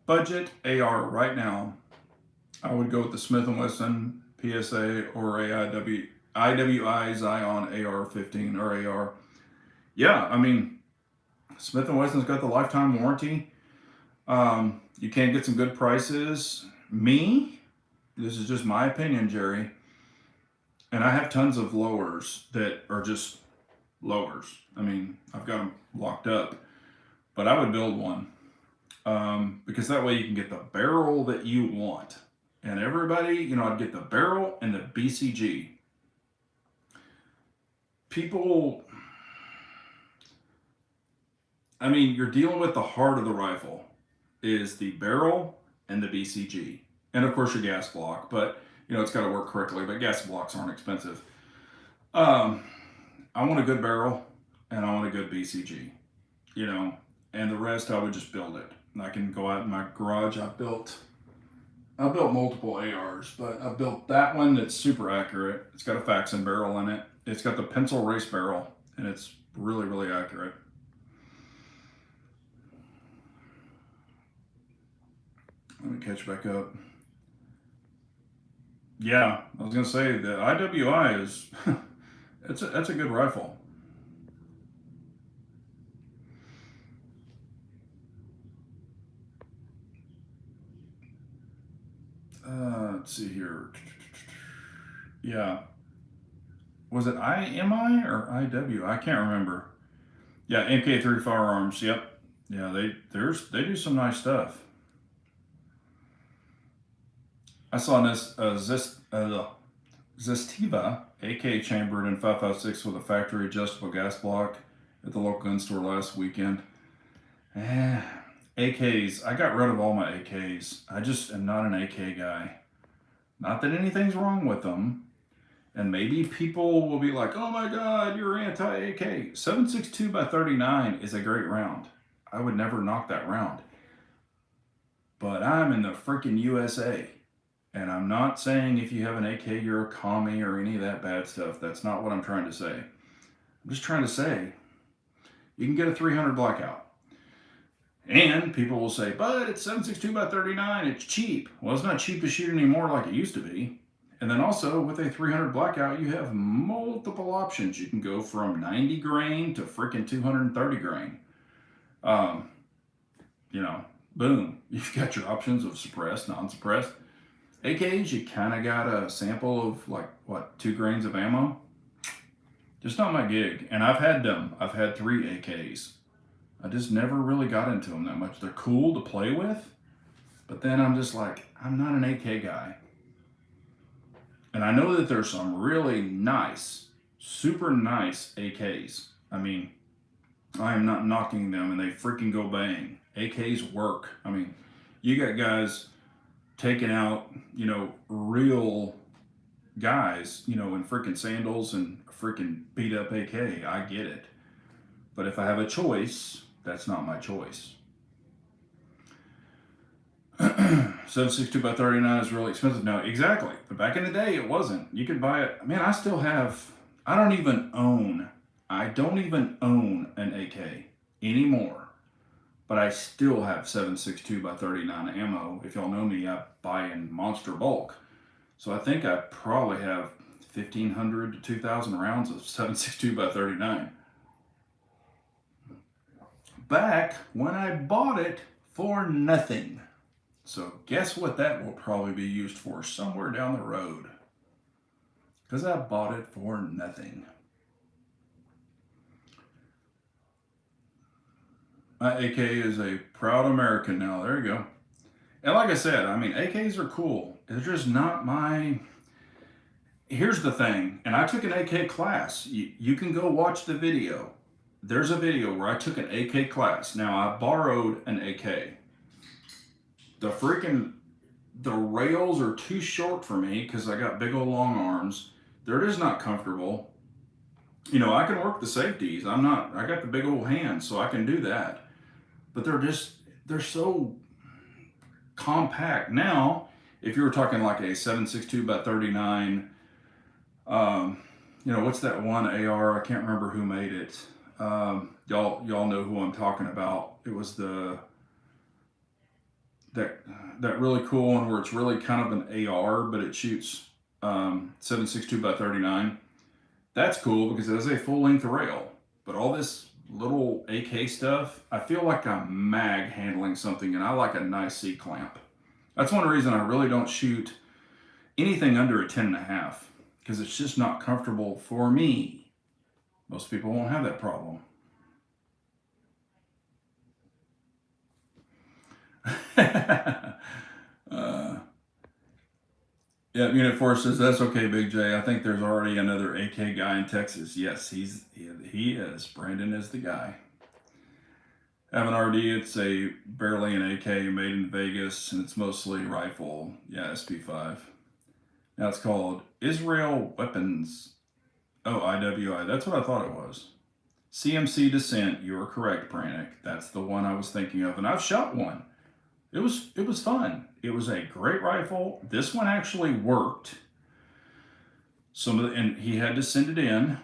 [SPEAKER 1] budget AR right now, I would go with the Smith & Wesson PSA or IWI Zion AR-15 or AR. Yeah, I mean, Smith & Wesson's got the lifetime warranty. You can get some good prices. This is just my opinion, Jerry, and I have tons of lowers that are just lowers. I mean, I've got them locked up, but I would build one, because that way you can get the barrel that you want. And everybody, you know, I'd get the barrel and the BCG. People, I mean, you're dealing with the heart of the rifle is the barrel and the BCG. And of course your gas block, but you know, it's got to work correctly, but gas blocks aren't expensive. I want a good barrel and I want a good BCG, you know, and the rest I would just build it. And I can go out in my garage. I've built multiple ARs, but I built that one that's super accurate. It's got a Faxon barrel in it. It's got the pencil race barrel, and it's really, really accurate. Let me catch back up. Yeah, I was gonna say the IWI is that's a good rifle. Let's see here. Yeah, was it IMI or IW? I can't remember. Yeah, MK3 firearms. Yep. Yeah, they do some nice stuff. I saw this Zestiva AK chambered in 5.56 with a factory adjustable gas block at the local gun store last weekend. AKs. I got rid of all my AKs. I just am not an AK guy. Not that anything's wrong with them. And maybe people will be like, oh my God, you're anti-AK. 7.62 by 39 is a great round. I would never knock that round. But I'm in the freaking USA. And I'm not saying if you have an AK, you're a commie or any of that bad stuff. That's not what I'm trying to say. I'm just trying to say, you can get a 300 blackout. And people will say, but it's 7.62 by 39, it's cheap. Well, it's not cheap to shoot anymore like it used to be. And then also with a 300 blackout, you have multiple options. You can go from 90 grain to freaking 230 grain. You know, boom. You've got your options of suppressed, non-suppressed. AKs, you kind of got a sample of like, what, 2 grains of ammo? Just not my gig. And I've had them. I've had 3 AKs. I just never really got into them that much. They're cool to play with, but then I'm just like, I'm not an AK guy. And I know that there's some really nice, super nice AKs. I mean, I am not knocking them, and they freaking go bang. AKs work. I mean, you got guys taking out, you know, real guys, you know, in freaking sandals and a freaking beat up AK. I get it. But if I have a choice, that's not my choice. 7.62 by 39 is really expensive now. Exactly. But back in the day, it wasn't. You could buy it. Man, I still have, I don't even own an AK anymore. But I still have 7.62 by 39 ammo. If y'all know me, I buy in monster bulk. So I think I probably have 1,500 to 2,000 rounds of 7.62 by 39. Back when I bought it for nothing. So guess what that will probably be used for somewhere down the road. Because I bought it for nothing. My AK is a proud American now. There you go. And like I said, I mean, AKs are cool. They're just not my. Here's the thing, and I took an AK class. You can go watch the video. There's a video where I took an AK class. Now, I borrowed an AK. The rails are too short for me because I got big old long arms. They're just not comfortable. You know, I can work the safeties. I got the big old hands, so I can do that. But they're so compact. Now, if you were talking like a 7.62 by 39, you know, what's that one AR? I can't remember who made it. Y'all know who I'm talking about. It was that really cool one where it's really kind of an AR, but it shoots 7.62 by 39. That's cool because it has a full length rail. But all this little AK stuff, I feel like I'm mag handling something, and I like a nice C clamp. That's one reason I really don't shoot anything under a 10.5 because it's just not comfortable for me. Most people won't have that problem. Yeah, Unit 4 says, that's okay, Big J. I think there's already another AK guy in Texas. Yes, he is. Brandon is the guy. Have an RD, it's barely an AK made in Vegas, and it's mostly rifle. Yeah, SP5. Now it's called Israel Weapons. Oh, IWI. That's what I thought it was. CMC Descent. You are correct, Brannick. That's the one I was thinking of, and I've shot one. It was fun. It was a great rifle. This one actually worked. And he had to send it in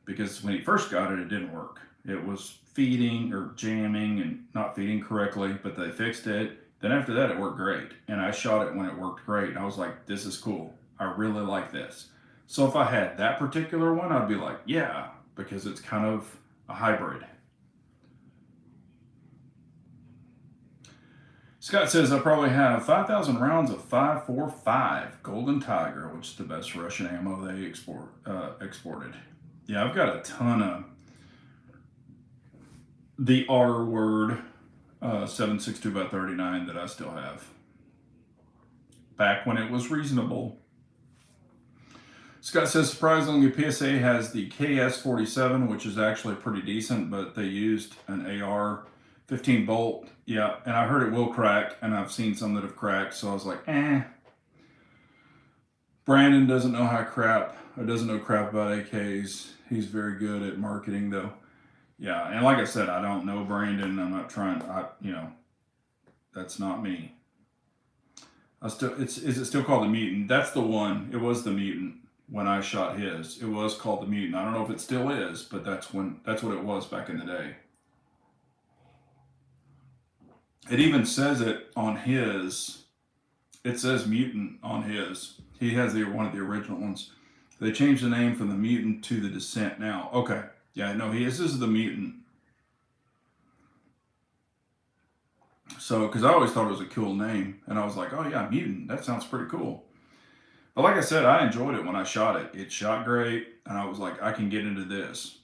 [SPEAKER 1] because when he first got it, it didn't work. It was feeding or jamming and not feeding correctly, but they fixed it. Then after that, it worked great. And I shot it when it worked great. And I was like, this is cool. I really like this. So if I had that particular one, I'd be like, yeah, because it's kind of a hybrid. Scott says, I probably have 5,000 rounds of 5.45 Golden Tiger, which is the best Russian ammo they exported. Yeah, I've got a ton of the R word 7.62 by 39 that I still have. Back when it was reasonable. Scott says, surprisingly, PSA has the KS-47, which is actually pretty decent, but they used an AR 15 bolt. Yeah, and I heard it will crack, and I've seen some that have cracked, so I was like, eh. Brandon doesn't know crap about AKs. He's very good at marketing, though. Yeah, and like I said, I don't know Brandon. I'm not trying, that's not me. Is it still called the Mutant? That's the one. It was the Mutant when I shot his. It was called the Mutant. I don't know if it still is, but that's what it was back in the day. It even says it on his. It says Mutant on his. He has one of the original ones. They changed the name from the Mutant to the Descent now. Okay. Yeah, no, this is the Mutant. So, because I always thought it was a cool name, and I was like, oh yeah, Mutant, that sounds pretty cool. But like I said, I enjoyed it when I shot it. It shot great, and I was like, I can get into this.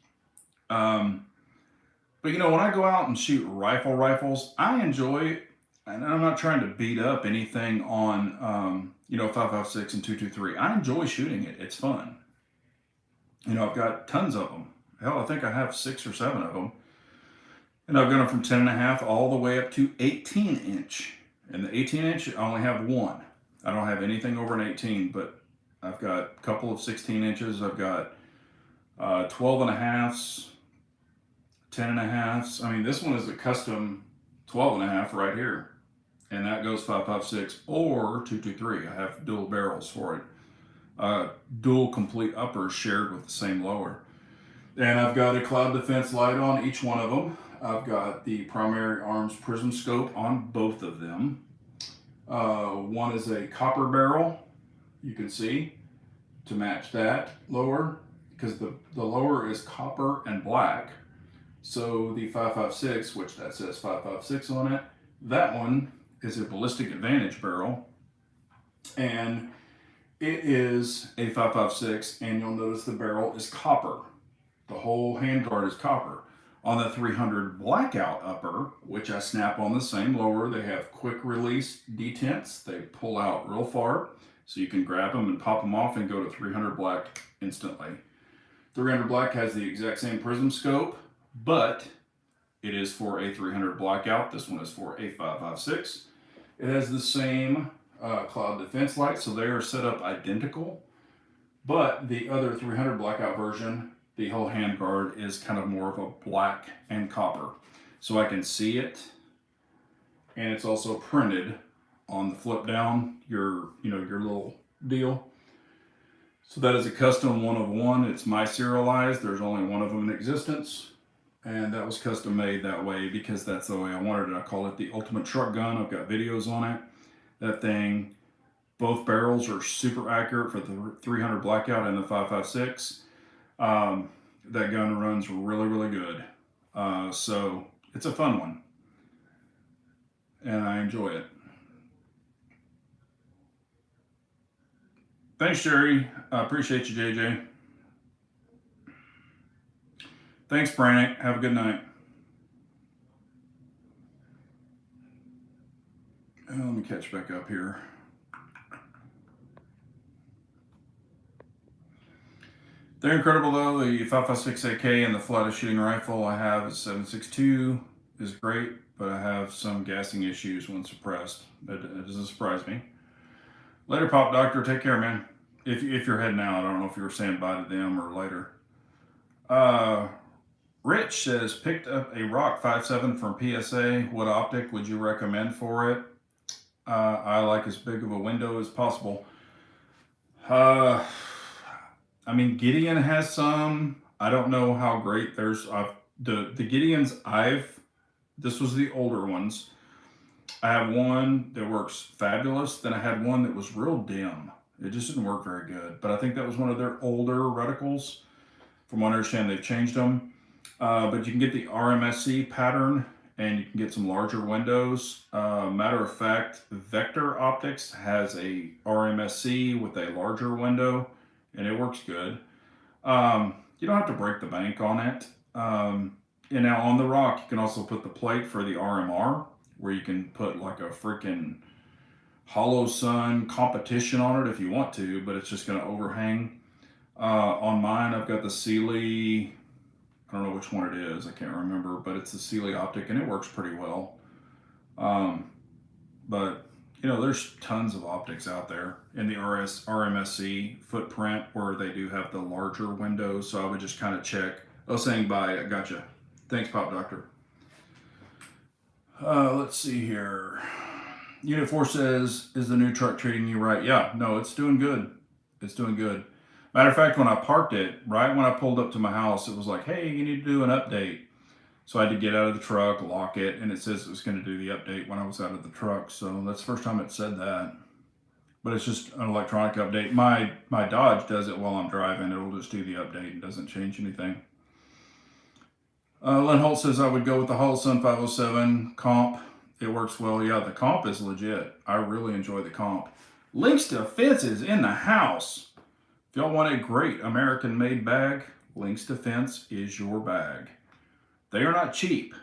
[SPEAKER 1] But you know, when I go out and shoot rifles, I enjoy, and I'm not trying to beat up anything on, 5.56 and 2.23. I enjoy shooting it. It's fun. You know, I've got tons of them. Hell, I think I have 6 or 7 of them. And I've gone from 10.5 all the way up to 18-inch. And the 18-inch, I only have one. I don't have anything over an 18, but I've got a couple of 16 inches. I've got 12.5s, 10.5s. I mean, this one is a custom 12.5 right here. And that goes 5.56 or 2.23. I have dual barrels for it. Dual complete uppers shared with the same lower. And I've got a cloud defense light on each one of them. I've got the primary arms prism scope on both of them. One is a copper barrel, you can see, to match that lower, because the lower is copper and black. So the 5.56, which that says 5.56 on it, that one is a ballistic advantage barrel. And it is a 5.56, and you'll notice the barrel is copper. The whole handguard is copper. On the 300 blackout upper, which I snap on the same lower, they have quick release detents. They pull out real far, so you can grab them and pop them off and go to 300 black instantly. 300 black has the exact same prism scope, but it is for a 300 blackout. This one is for a 5.56. It has the same cloud defense light, so they are set up identical. But the other 300 blackout version, the whole handguard is kind of more of a black and copper. So I can see it, and it's also printed on the flip down, your little deal. So that is a custom 1 of 1. It's my serialized. There's only one of them in existence. And that was custom made that way because that's the way I wanted it. I call it the ultimate truck gun. I've got videos on it. That thing, both barrels are super accurate for the 300 blackout and the 5.56. That gun runs really, really good. So it's a fun one. And I enjoy it. Thanks, Jerry. I appreciate you, JJ. Thanks, Brannick. Have a good night. Let me catch back up here. They're incredible though. The 5.56 AK and the flattest shooting rifle I have is 7.62 is great, but I have some gassing issues when suppressed. That doesn't surprise me. Later, Pop Doctor. Take care, man. If you're heading out, I don't know if you were saying bye to them or later. Rich says, picked up a Rock 5.7 from PSA. What optic would you recommend for it? I like as big of a window as possible. I mean, Gideon has some. I don't know how great there's. The Gideons this was the older ones. I have one that works fabulous. Then I had one that was real dim. It just didn't work very good. But I think that was one of their older reticles. From what I understand, they've changed them. But you can get the RMSC pattern, and you can get some larger windows. Matter of fact, Vector Optics has a RMSC with a larger window, and it works good. You don't have to break the bank on it. And now on the Rock, you can also put the plate for the RMR, where you can put like a freaking Hollow Sun competition on it if you want to, but it's just going to overhang. On mine, I've got the Sealy, I don't know which one it is, I can't remember, but it's the Sealy optic and it works pretty well. But there's tons of optics out there in the RMSC footprint where they do have the larger windows, so I would just kind of check. Oh, saying bye, I gotcha. Thanks, Pop Doctor. Let's see here. Unit 4 says, is the new truck treating you right? Yeah, no, it's doing good. It's doing good. Matter of fact, when I parked it, right when I pulled up to my house, it was like, hey, you need to do an update. So I had to get out of the truck, lock it, and it says it was going to do the update when I was out of the truck. So that's the first time it said that. But it's just an electronic update. My Dodge does it while I'm driving. It'll just do the update and doesn't change anything. Len Holt says, I would go with the Hollow Sun 507 comp. It works well. Yeah, the comp is legit. I really enjoy the comp. Links to Fences in the house. If y'all want a great American-made bag, Links Defense is your bag. They are not cheap.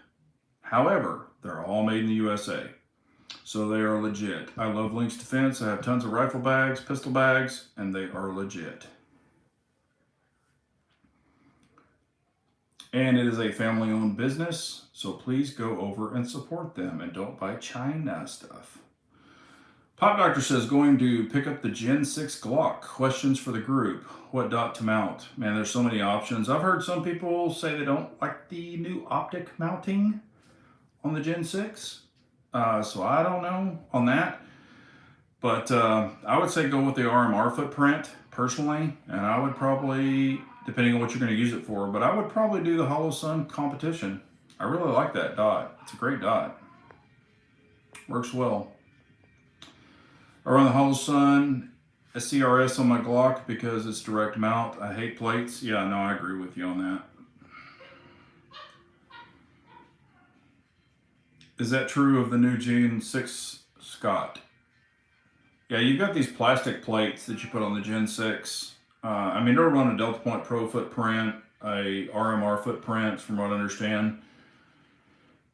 [SPEAKER 1] However, they're all made in the USA. So they are legit. I love Links Defense. I have tons of rifle bags, pistol bags, and they are legit. And it is a family-owned business, so please go over and support them and don't buy China stuff. Pop Doctor says, going to pick up the Gen 6 Glock. Questions for the group. What dot to mount? Man, there's so many options. I've heard some people say they don't like the new optic mounting on the Gen 6. So I don't know on that. But I would say go with the RMR footprint personally. And I would probably, depending on what you're going to use it for, but I would probably do the Hollow Sun competition. I really like that dot. It's a great dot. Works well. I run the Hollow Sun a CRS on my Glock because it's direct mount. I hate plates. Yeah, no, I agree with you on that. Is that true of the new Gen 6 Scott? Yeah, you've got these plastic plates that you put on the Gen 6. I mean, they'll run a Delta Point Pro footprint. a RMR footprint from what I understand.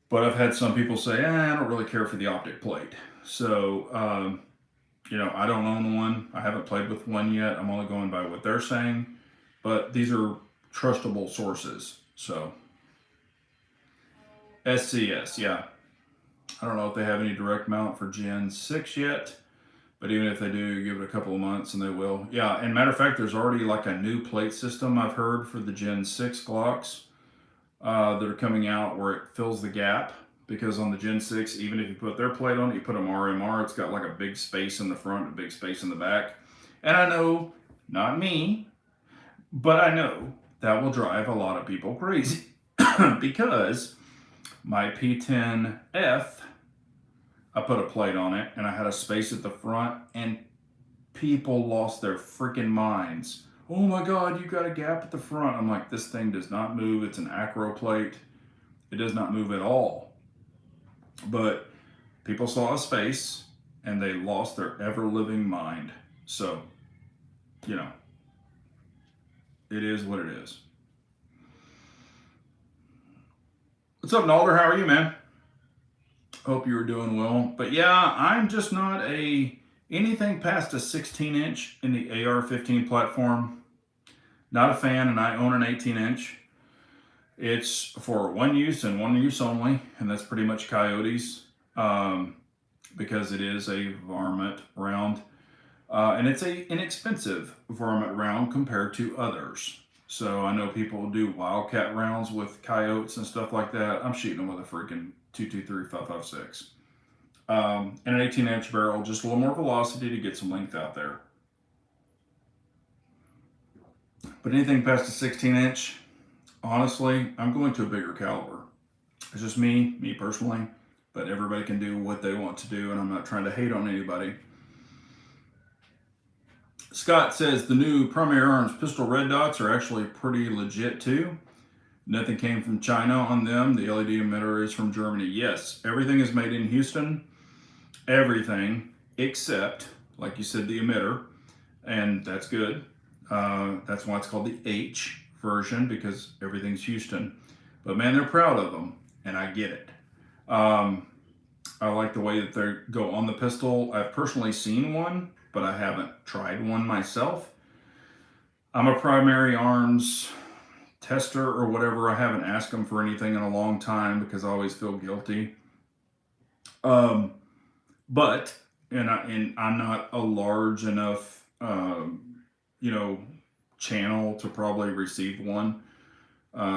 [SPEAKER 1] But I've had some people say, I don't really care for the optic plate. So, I don't own one. I haven't played with one yet. I'm only going by what they're saying. But these are trustable sources. So, SCS, yeah. I don't know if they have any direct mount for Gen 6 yet. But even if they do, give it a couple of months and they will. Yeah, and matter of fact, there's already like a new plate system I've heard for the Gen 6 Glocks that are coming out where it fills the gap. Because on the Gen 6, even if you put their plate on it, you put them RMR, it's got like a big space in the front, a big space in the back. And I know, not me, but I know that will drive a lot of people crazy. Because my P10F, I put a plate on it and I had a space at the front and people lost their freaking minds. Oh my God, you got a gap at the front. I'm like, this thing does not move. It's an acro plate. It does not move at all. But people saw a space and they lost their ever living mind. So, it is what it is. What's up, Nalder? How are you, man? Hope you were doing well. But yeah, I'm just not anything past a 16-inch in the AR-15 platform. Not a fan, and I own an 18-inch. It's for one use and one use only, and that's pretty much coyotes, because it is a varmint round, and it's an inexpensive varmint round compared to others. So I know people do wildcat rounds with coyotes and stuff like that. I'm shooting them with a freaking 223 5.56, and an 18-inch barrel, just a little more velocity to get some length out there. But anything past a 16-inch, honestly, I'm going to a bigger caliber. It's just me personally, but everybody can do what they want to do, and I'm not trying to hate on anybody. Scott says the new Premier Arms pistol red dots are actually pretty legit too. Nothing came from China on them. The LED emitter is from Germany. Yes, everything is made in Houston. Everything except, like you said, the emitter, and that's good. That's why it's called the H version, because everything's Houston. But man, they're proud of them, and I get it. I like the way that they go on the pistol. I've personally seen one, but I haven't tried one myself. I'm a Primary Arms tester or whatever. I haven't asked them for anything in a long time because I always feel guilty. But I'm not a large enough, channel to probably receive one.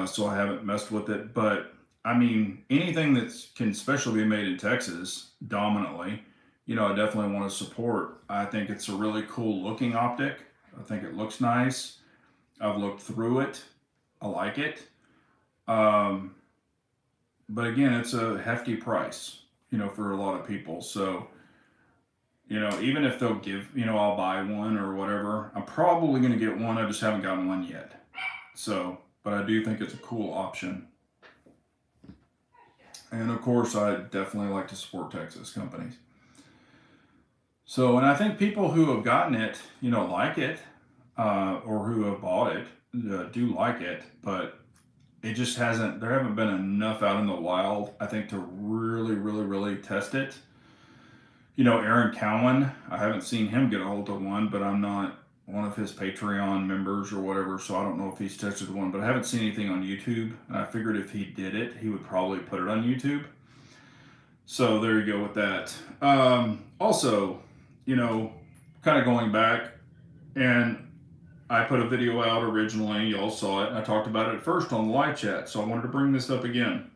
[SPEAKER 1] So I haven't messed with it. But I mean, anything that can especially be made in Texas dominantly, I definitely want to support. I think it's a really cool looking optic. I think it looks nice. I've looked through it. I like it. But again, it's a hefty price, for a lot of people. So, even if they'll give, I'll buy one or whatever, I'm probably going to get one. I just haven't gotten one yet. So, but I do think it's a cool option. And of course, I definitely like to support Texas companies. So, and I think people who have gotten it, like it, or who have bought it, do like it, but it just there haven't been enough out in the wild, I think, to really, really, really test it. Aaron Cowan, I haven't seen him get a hold of one, but I'm not one of his Patreon members or whatever, so I don't know if he's tested one, but I haven't seen anything on YouTube, and I figured if he did it, he would probably put it on YouTube. So there you go with that. Also, kind of going back, and I put a video out originally, y'all saw it, and I talked about it first on the live chat, so I wanted to bring this up again.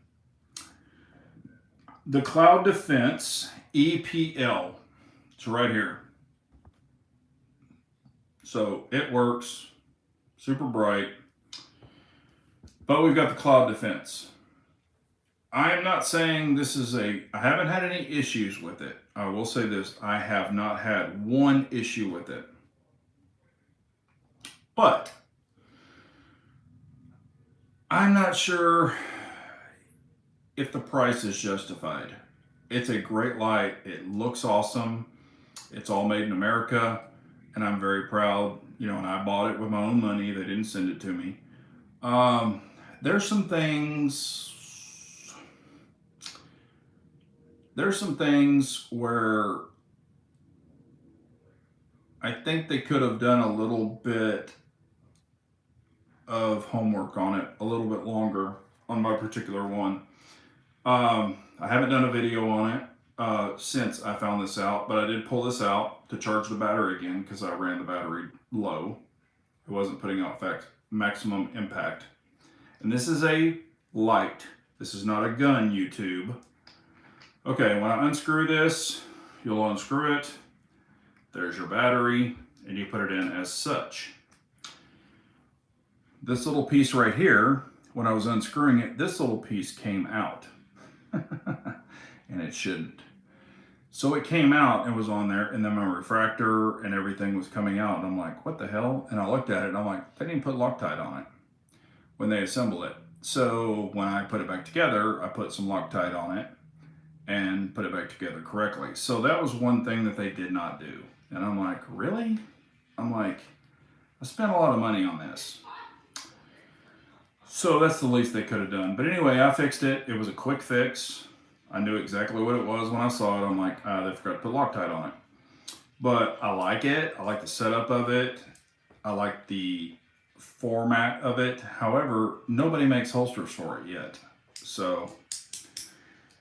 [SPEAKER 1] The Cloud Defense EPL, it's right here. So it works, super bright, but we've got the Cloud Defense. I am not saying I haven't had any issues with it. I will say this, I have not had one issue with it. But I'm not sure if the price is justified. It's a great light. It looks awesome. It's all made in America, and I'm very proud. And I bought it with my own money. They didn't send it to me. Um, there's some things. There's some things where I think they could have done a little bit of homework on it, a little bit longer on my particular one. I haven't done a video on it since I found this out, but I did pull this out to charge the battery again because I ran the battery low. It wasn't putting out maximum impact. And this is a light. This is not a gun, YouTube. Okay, when I unscrew this, you'll unscrew it. There's your battery, and you put it in as such. This little piece right here, when I was unscrewing it, this little piece came out. And it shouldn't. So it came out and was on there, and then my refractor and everything was coming out, and I'm like, what the hell? And I looked at it, and I'm like, they didn't put Loctite on it when they assembled it. So when I put it back together, I put some Loctite on it and put it back together correctly. So that was one thing that they did not do. And I'm like, really? I'm like, I spent a lot of money on this. So that's the least they could have done. But anyway, I fixed it. It was a quick fix. I knew exactly what it was when I saw it. I'm like, they forgot to put Loctite on it. But I like it. I like the setup of it. I like the format of it. However, nobody makes holsters for it yet. So,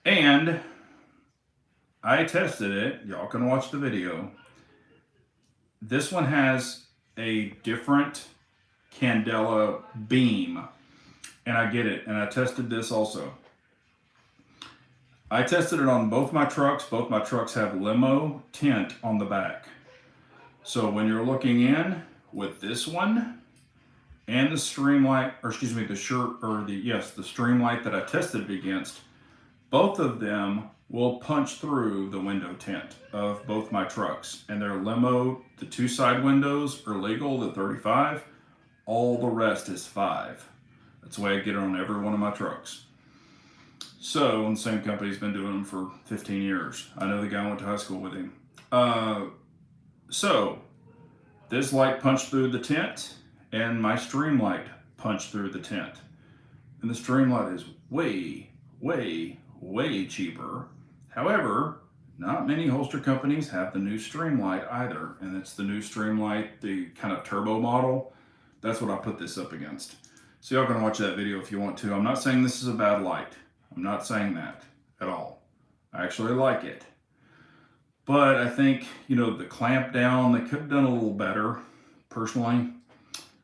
[SPEAKER 1] and I tested it. Y'all can watch the video. This one has a different candela beam. And I get it. And I tested this also. I tested it on both my trucks. Both my trucks have limo tint on the back. So when you're looking in with this one and the Streamlight, or excuse me, the Streamlight that I tested it against, both of them will punch through the window tint of both my trucks. And they're limo, the two side windows are legal, the 35. All the rest is 5. That's the way I get it on every one of my trucks. So, and the same company's been doing them for 15 years. I know the guy I went to high school with him. So, this light punched through the tint, and my Streamlight punched through the tint. And the Streamlight is way, way, way cheaper. However, not many holster companies have the new Streamlight either. And it's the new Streamlight, the kind of turbo model. That's what I put this up against. So y'all can watch that video if you want to. I'm not saying this is a bad light. I'm not saying that at all. I actually like it. But I think, the clamp down, they could have done a little better. Personally,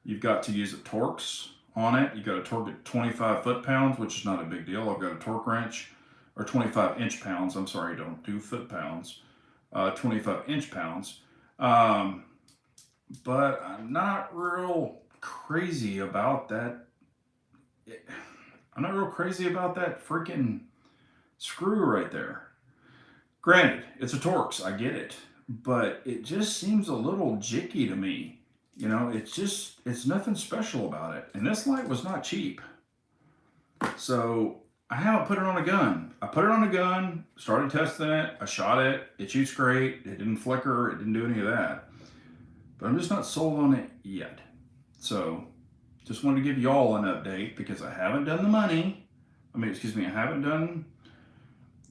[SPEAKER 1] you've got to use a Torx on it. You got to torque it 25 foot-pounds, which is not a big deal. I've got a torque wrench, or 25 inch-pounds. I'm sorry, don't do foot-pounds. 25 inch-pounds. But I'm not real crazy about that. I'm not real crazy about that freaking screw right there. Granted, it's a Torx, I get it, but it just seems a little jicky to me. It's nothing special about it. And this light was not cheap. So I haven't put it on a gun. I put it on a gun, started testing it, I shot it, it shoots great, it didn't flicker, it didn't do any of that. But I'm just not sold on it yet. So just wanted to give y'all an update because I haven't done the money. I haven't done,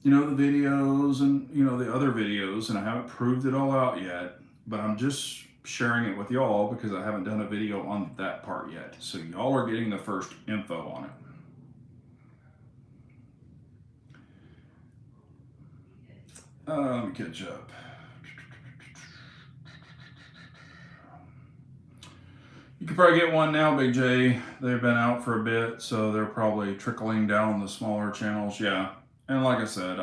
[SPEAKER 1] the videos and, the other videos, and I haven't proved it all out yet. But I'm just sharing it with y'all because I haven't done a video on that part yet. So y'all are getting the first info on it. Let me catch up. You could probably get one now, Big J. They've been out for a bit, so they're probably trickling down the smaller channels. Yeah. And like I said,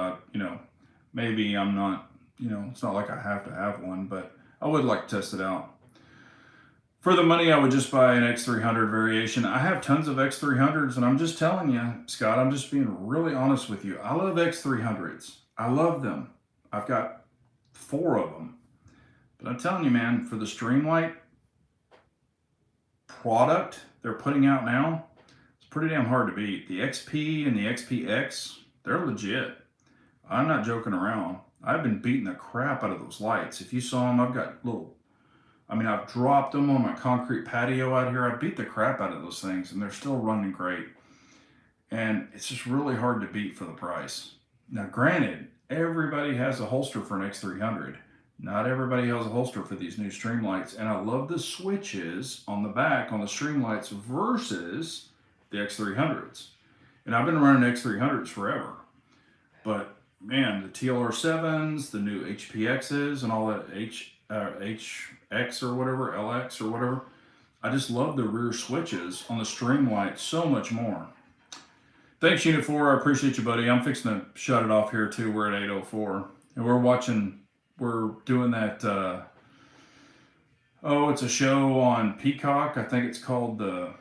[SPEAKER 1] maybe I'm not, it's not like I have to have one, but I would like to test it out. For the money, I would just buy an X300 variation. I have tons of X300s, and I'm just telling you, Scott, I'm just being really honest with you. I love X300s. I love them. I've got 4 of them. But I'm telling you, man, for the Streamlight product they're putting out now, it's pretty damn hard to beat. The XP and the XPX, they're legit. I'm not joking around. I've been beating the crap out of those lights. If you saw them, I've got I mean, I've dropped them on my concrete patio out here. I beat the crap out of those things, and they're still running great. And it's just really hard to beat for the price. Now, granted, everybody has a holster for an X300. Not everybody has a holster for these new Streamlights, and I love the switches on the back on the Streamlights versus the X300s. And I've been running X300s forever, but man, the TLR7s, the new HPXs, and all that HX or whatever, LX or whatever, I just love the rear switches on the Streamlight so much more. Thanks, Unit 4. I appreciate you, buddy. I'm fixing to shut it off here, too. We're at 8:04. And we're doing that, it's a show on Peacock. I think it's called the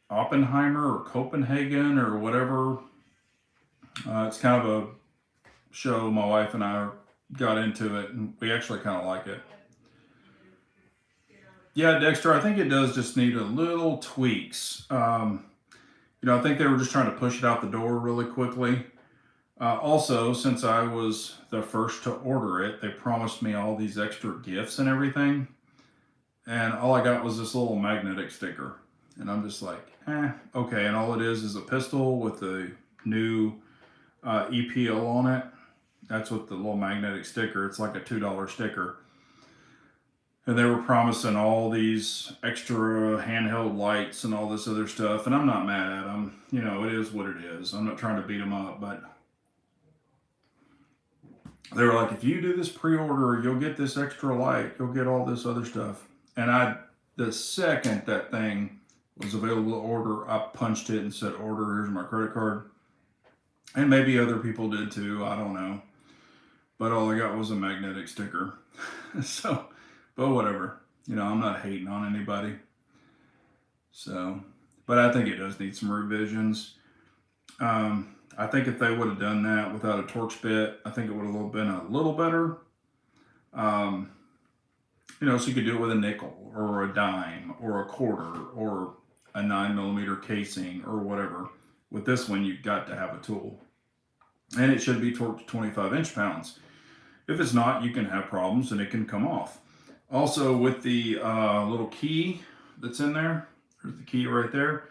[SPEAKER 1] Oppenheimer or Copenhagen or whatever. It's kind of a show. My wife and I got into it, and we actually kind of like it. Yeah, Dexter, I think it does just need a little tweaks. I think they were just trying to push it out the door really quickly. Also, since I was the first to order it, they promised me all these extra gifts and everything. And all I got was this little magnetic sticker. And I'm just like, okay. And all it is a pistol with the new EPO on it. That's what the little magnetic sticker, it's like a $2 sticker. And they were promising all these extra handheld lights and all this other stuff. And I'm not mad at them. It is what it is. I'm not trying to beat them up, but they were like, if you do this pre-order, you'll get this extra light. You'll get all this other stuff. And the second that thing was available to order, I punched it and said, order, here's my credit card. And maybe other people did too. I don't know. But all I got was a magnetic sticker. So, but whatever. I'm not hating on anybody. So, but I think it does need some revisions. I think if they would have done that without a Torx bit, I think it would have been a little better. So you could do it with a nickel or a dime or a quarter or a 9mm casing or whatever. With this one, you've got to have a tool. And it should be torqued 25 inch-pounds. If it's not, you can have problems and it can come off. Also, with the little key that's in there, there's the key right there.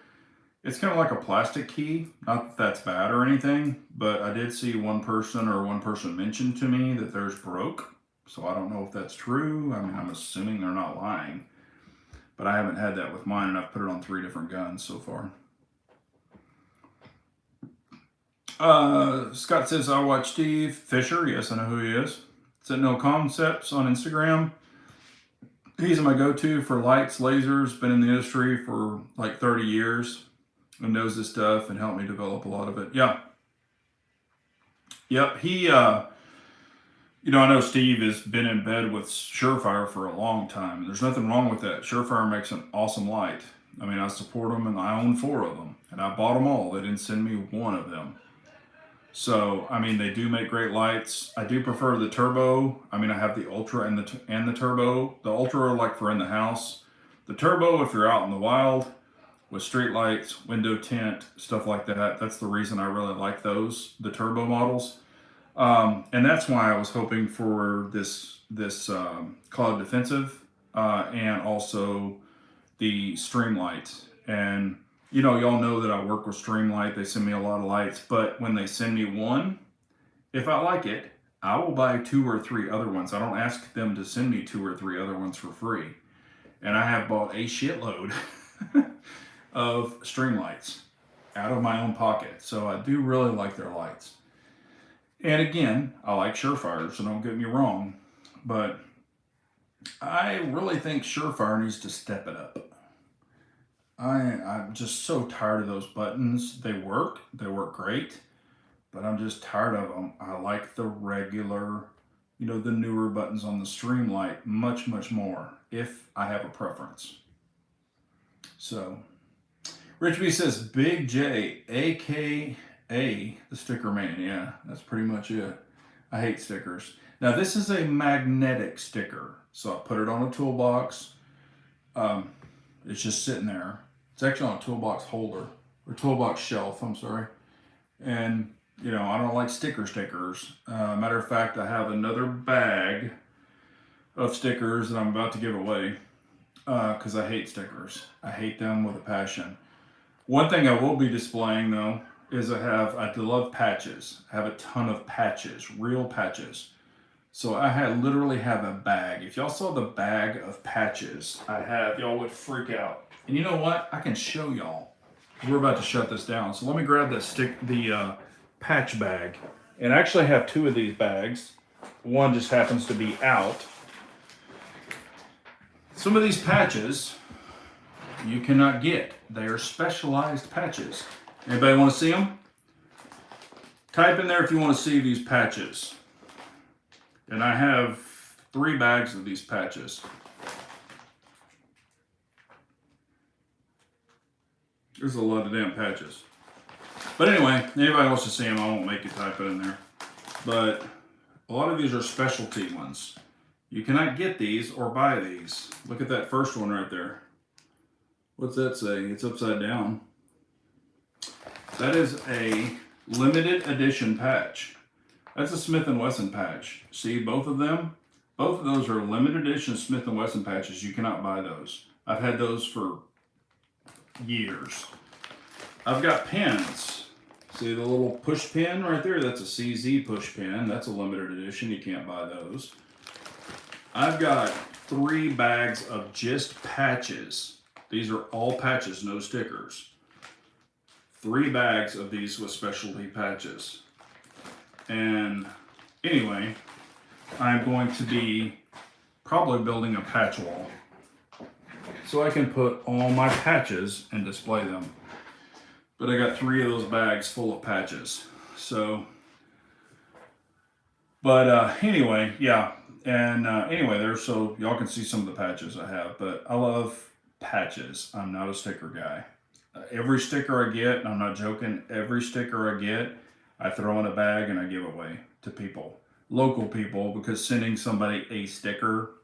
[SPEAKER 1] It's kind of like a plastic key. Not that that's bad or anything, but I did see one person mentioned to me that theirs broke. So I don't know if that's true. I mean, I'm assuming they're not lying. But I haven't had that with mine, and I've put it on 3 different guns so far. Scott says, I watch Steve Fisher. Yes, I know who he is. Sentinel Concepts on Instagram. He's my go-to for lights, lasers. Been in the industry for like 30 years and knows this stuff and helped me develop a lot of it. Yeah. Yep. He, I know Steve has been in bed with Surefire for a long time. There's nothing wrong with that. Surefire makes an awesome light. I mean, I support them and I own 4 of them and I bought them all. They didn't send me one of them. So, I mean, they do make great lights. I do prefer the turbo. I mean, I have the ultra and the turbo. The ultra are like for in the house. The turbo, if you're out in the wild with street lights, window tint, stuff like that. That's the reason I really like those, the turbo models. And that's why I was hoping for this Cloud Defensive and also the Streamlight. And y'all know that I work with Streamlight. They send me a lot of lights, but when they send me one, if I like it, I will buy 2 or 3 other ones. I don't ask them to send me 2 or 3 other ones for free. And I have bought a shitload of Streamlights out of my own pocket. So I do really like their lights. And again, I like Surefire, so don't get me wrong, but I really think Surefire needs to step it up. I'm just so tired of those buttons. They work great, but I'm just tired of them. I like the regular, the newer buttons on the Streamlight much, much more if I have a preference. So, Rich B says, Big J, AKA the Sticker Man. Yeah, that's pretty much it. I hate stickers. Now, this is a magnetic sticker. So I put it on a toolbox. It's just sitting there. It's actually on a toolbox holder, or toolbox shelf, I'm sorry. And, I don't like stickers. Matter of fact, I have another bag of stickers that I'm about to give away because I hate stickers. I hate them with a passion. One thing I will be displaying though is I love patches. I have a ton of patches, real patches. So literally have a bag. If y'all saw the bag of patches I have, y'all would freak out. And you know what? I can show y'all. We're about to shut this down. So let me grab the patch bag. And I actually have two of these bags. One just happens to be out. Some of these patches you cannot get. They are specialized patches. Anybody want to see them? Type in there if you want to see these patches. And I have 3 bags of these patches. There's a lot of damn patches. But anyway, anybody wants to see them, I won't make you type it in there. But a lot of these are specialty ones. You cannot get these or buy these. Look at that first one right there. What's that say? It's upside down. That is a limited edition patch. That's a Smith & Wesson patch. See both of them? Both of those are limited edition Smith & Wesson patches. You cannot buy those. I've had those for years. I've got pins. See the little push pin right there? That's a CZ push pin. That's a limited edition. You can't buy those. I've got 3 bags of just patches. These are all patches, no stickers. 3 bags of these with specialty patches. And anyway, I'm going to be probably building a patch wall so I can put all my patches and display them. But I got 3 of those bags full of patches. So, but anyway, yeah. And anyway, so y'all can see some of the patches I have. But I love patches. I'm not a sticker guy. Every sticker I get, and I'm not joking, every sticker I get, I throw in a bag and I give away to people, local people, because sending somebody a sticker,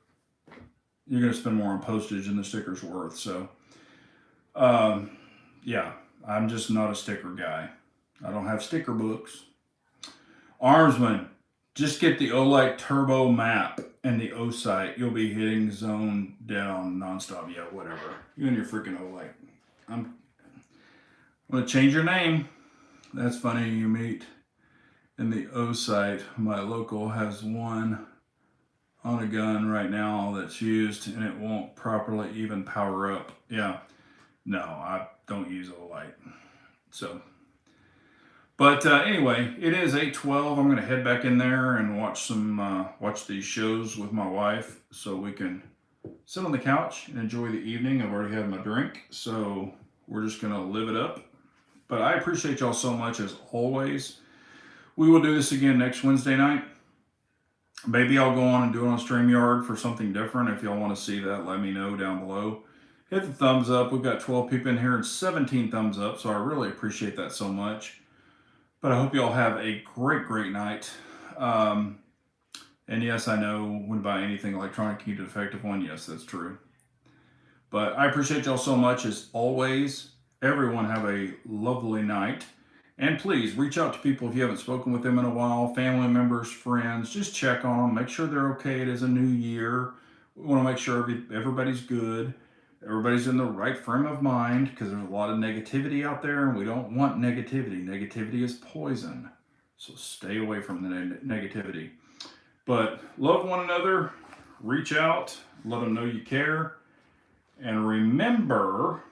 [SPEAKER 1] you're going to spend more on postage than the sticker's worth. So, yeah, I'm just not a sticker guy. I don't have sticker books. Armsman, just get the Olight Turbo map and the O-Sight. You'll be hitting zone down nonstop. Yeah, whatever. You and your freaking Olight. I'm going to change your name. That's funny, you meet in the O-Sight. My local has one on a gun right now that's used and it won't properly even power up. Yeah, no, I don't use Olight. So, but anyway, it is 8:12. I'm going to head back in there and watch these shows with my wife so we can sit on the couch and enjoy the evening. I've already had my drink, so we're just going to live it up. But I appreciate y'all so much as always. We will do this again next Wednesday night. Maybe I'll go on and do it on StreamYard for something different. If y'all want to see that, let me know down below. Hit the thumbs up. We've got 12 people in here and 17 thumbs up, so I really appreciate that so much. But I hope y'all have a great, great night. And yes, I know when buy anything electronic, you need a defective one. Yes, that's true. But I appreciate y'all so much as always. Everyone have a lovely night. And please reach out to people if you haven't spoken with them in a while, family members, friends, just check on them, make sure they're okay. It is a new year. We want to make sure everybody's good, everybody's in the right frame of mind, because there's a lot of negativity out there and we don't want negativity. Negativity is poison. So stay away from the negativity. But love one another, reach out, let them know you care. And remember,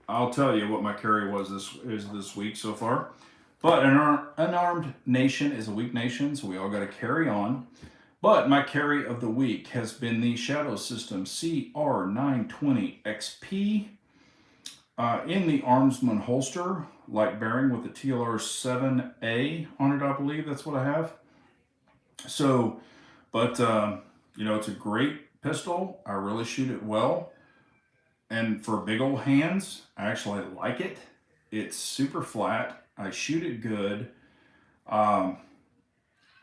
[SPEAKER 1] I'll tell you what my carry was this week so far. But an unarmed nation is a weak nation, so we all got to carry on. But my carry of the week has been the Shadow System CR920XP in the Armsman holster, light bearing with the TLR7A on it, I believe. That's what I have. So, but, it's a great pistol. I really shoot it well. And for big old hands, I actually like it. It's super flat. I shoot it good. I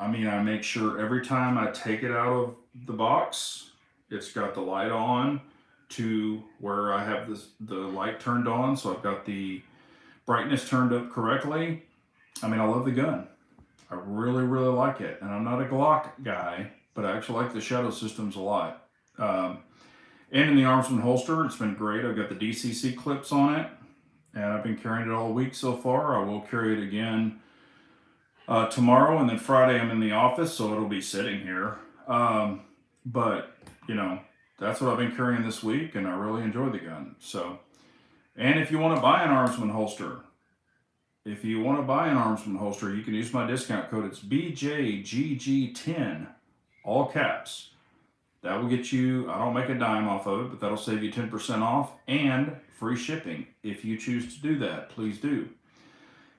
[SPEAKER 1] make sure every time I take it out of the box, it's got the light on to where I have the light turned on. So I've got the brightness turned up correctly. I love the gun. I really, really like it. And I'm not a Glock guy. but I actually like the Shadow Systems a lot. And in the Armsman holster, it's been great. I've got the DCC clips on it, and I've been carrying it all week so far. I will carry it again tomorrow, and then Friday I'm in the office, so it'll be sitting here. But, you know, that's what I've been carrying this week, and I really enjoy the gun. So, and if you want to buy an Armsman holster, you can use my discount code. It's BJGG10, all caps. That will get you, I don't make a dime off of it, but that'll save you 10% off and free shipping. If you choose to do that, please do.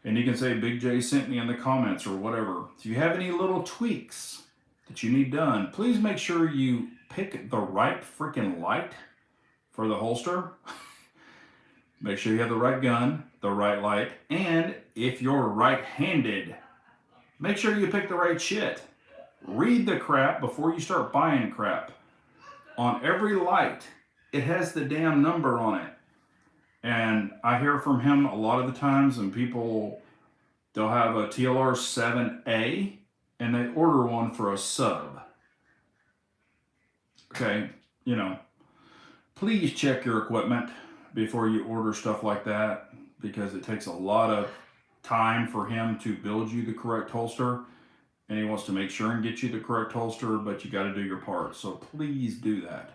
[SPEAKER 1] And you can say Big J sent me in the comments or whatever. If you have any little tweaks that you need done, please make sure you pick the right freaking light for the holster. Make sure you have the right gun, the right light, and if you're right-handed, make sure you pick the right shit. Read the crap before you start buying crap. On every light, it has the damn number on it. And I hear from him a lot of the times, and people, they'll have a TLR 7A, and they order one for a sub. Okay, you know, please check your equipment before you order stuff like that, because it takes a lot of time for him to build you the correct holster, and he wants to make sure and get you the correct holster, but you got to do your part. So please do that.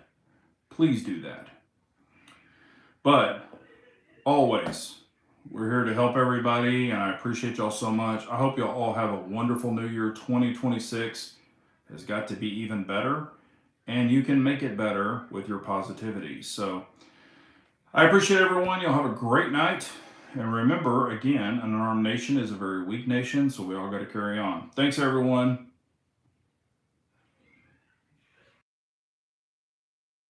[SPEAKER 1] Please do that. But always, we're here to help everybody, and I appreciate y'all so much. I hope y'all all have a wonderful new year. 2026 has got to be even better, and you can make it better with your positivity. So I appreciate everyone. Y'all have a great night. And remember, again, an unarmed nation is a very weak nation, so we all got to carry on. Thanks, everyone.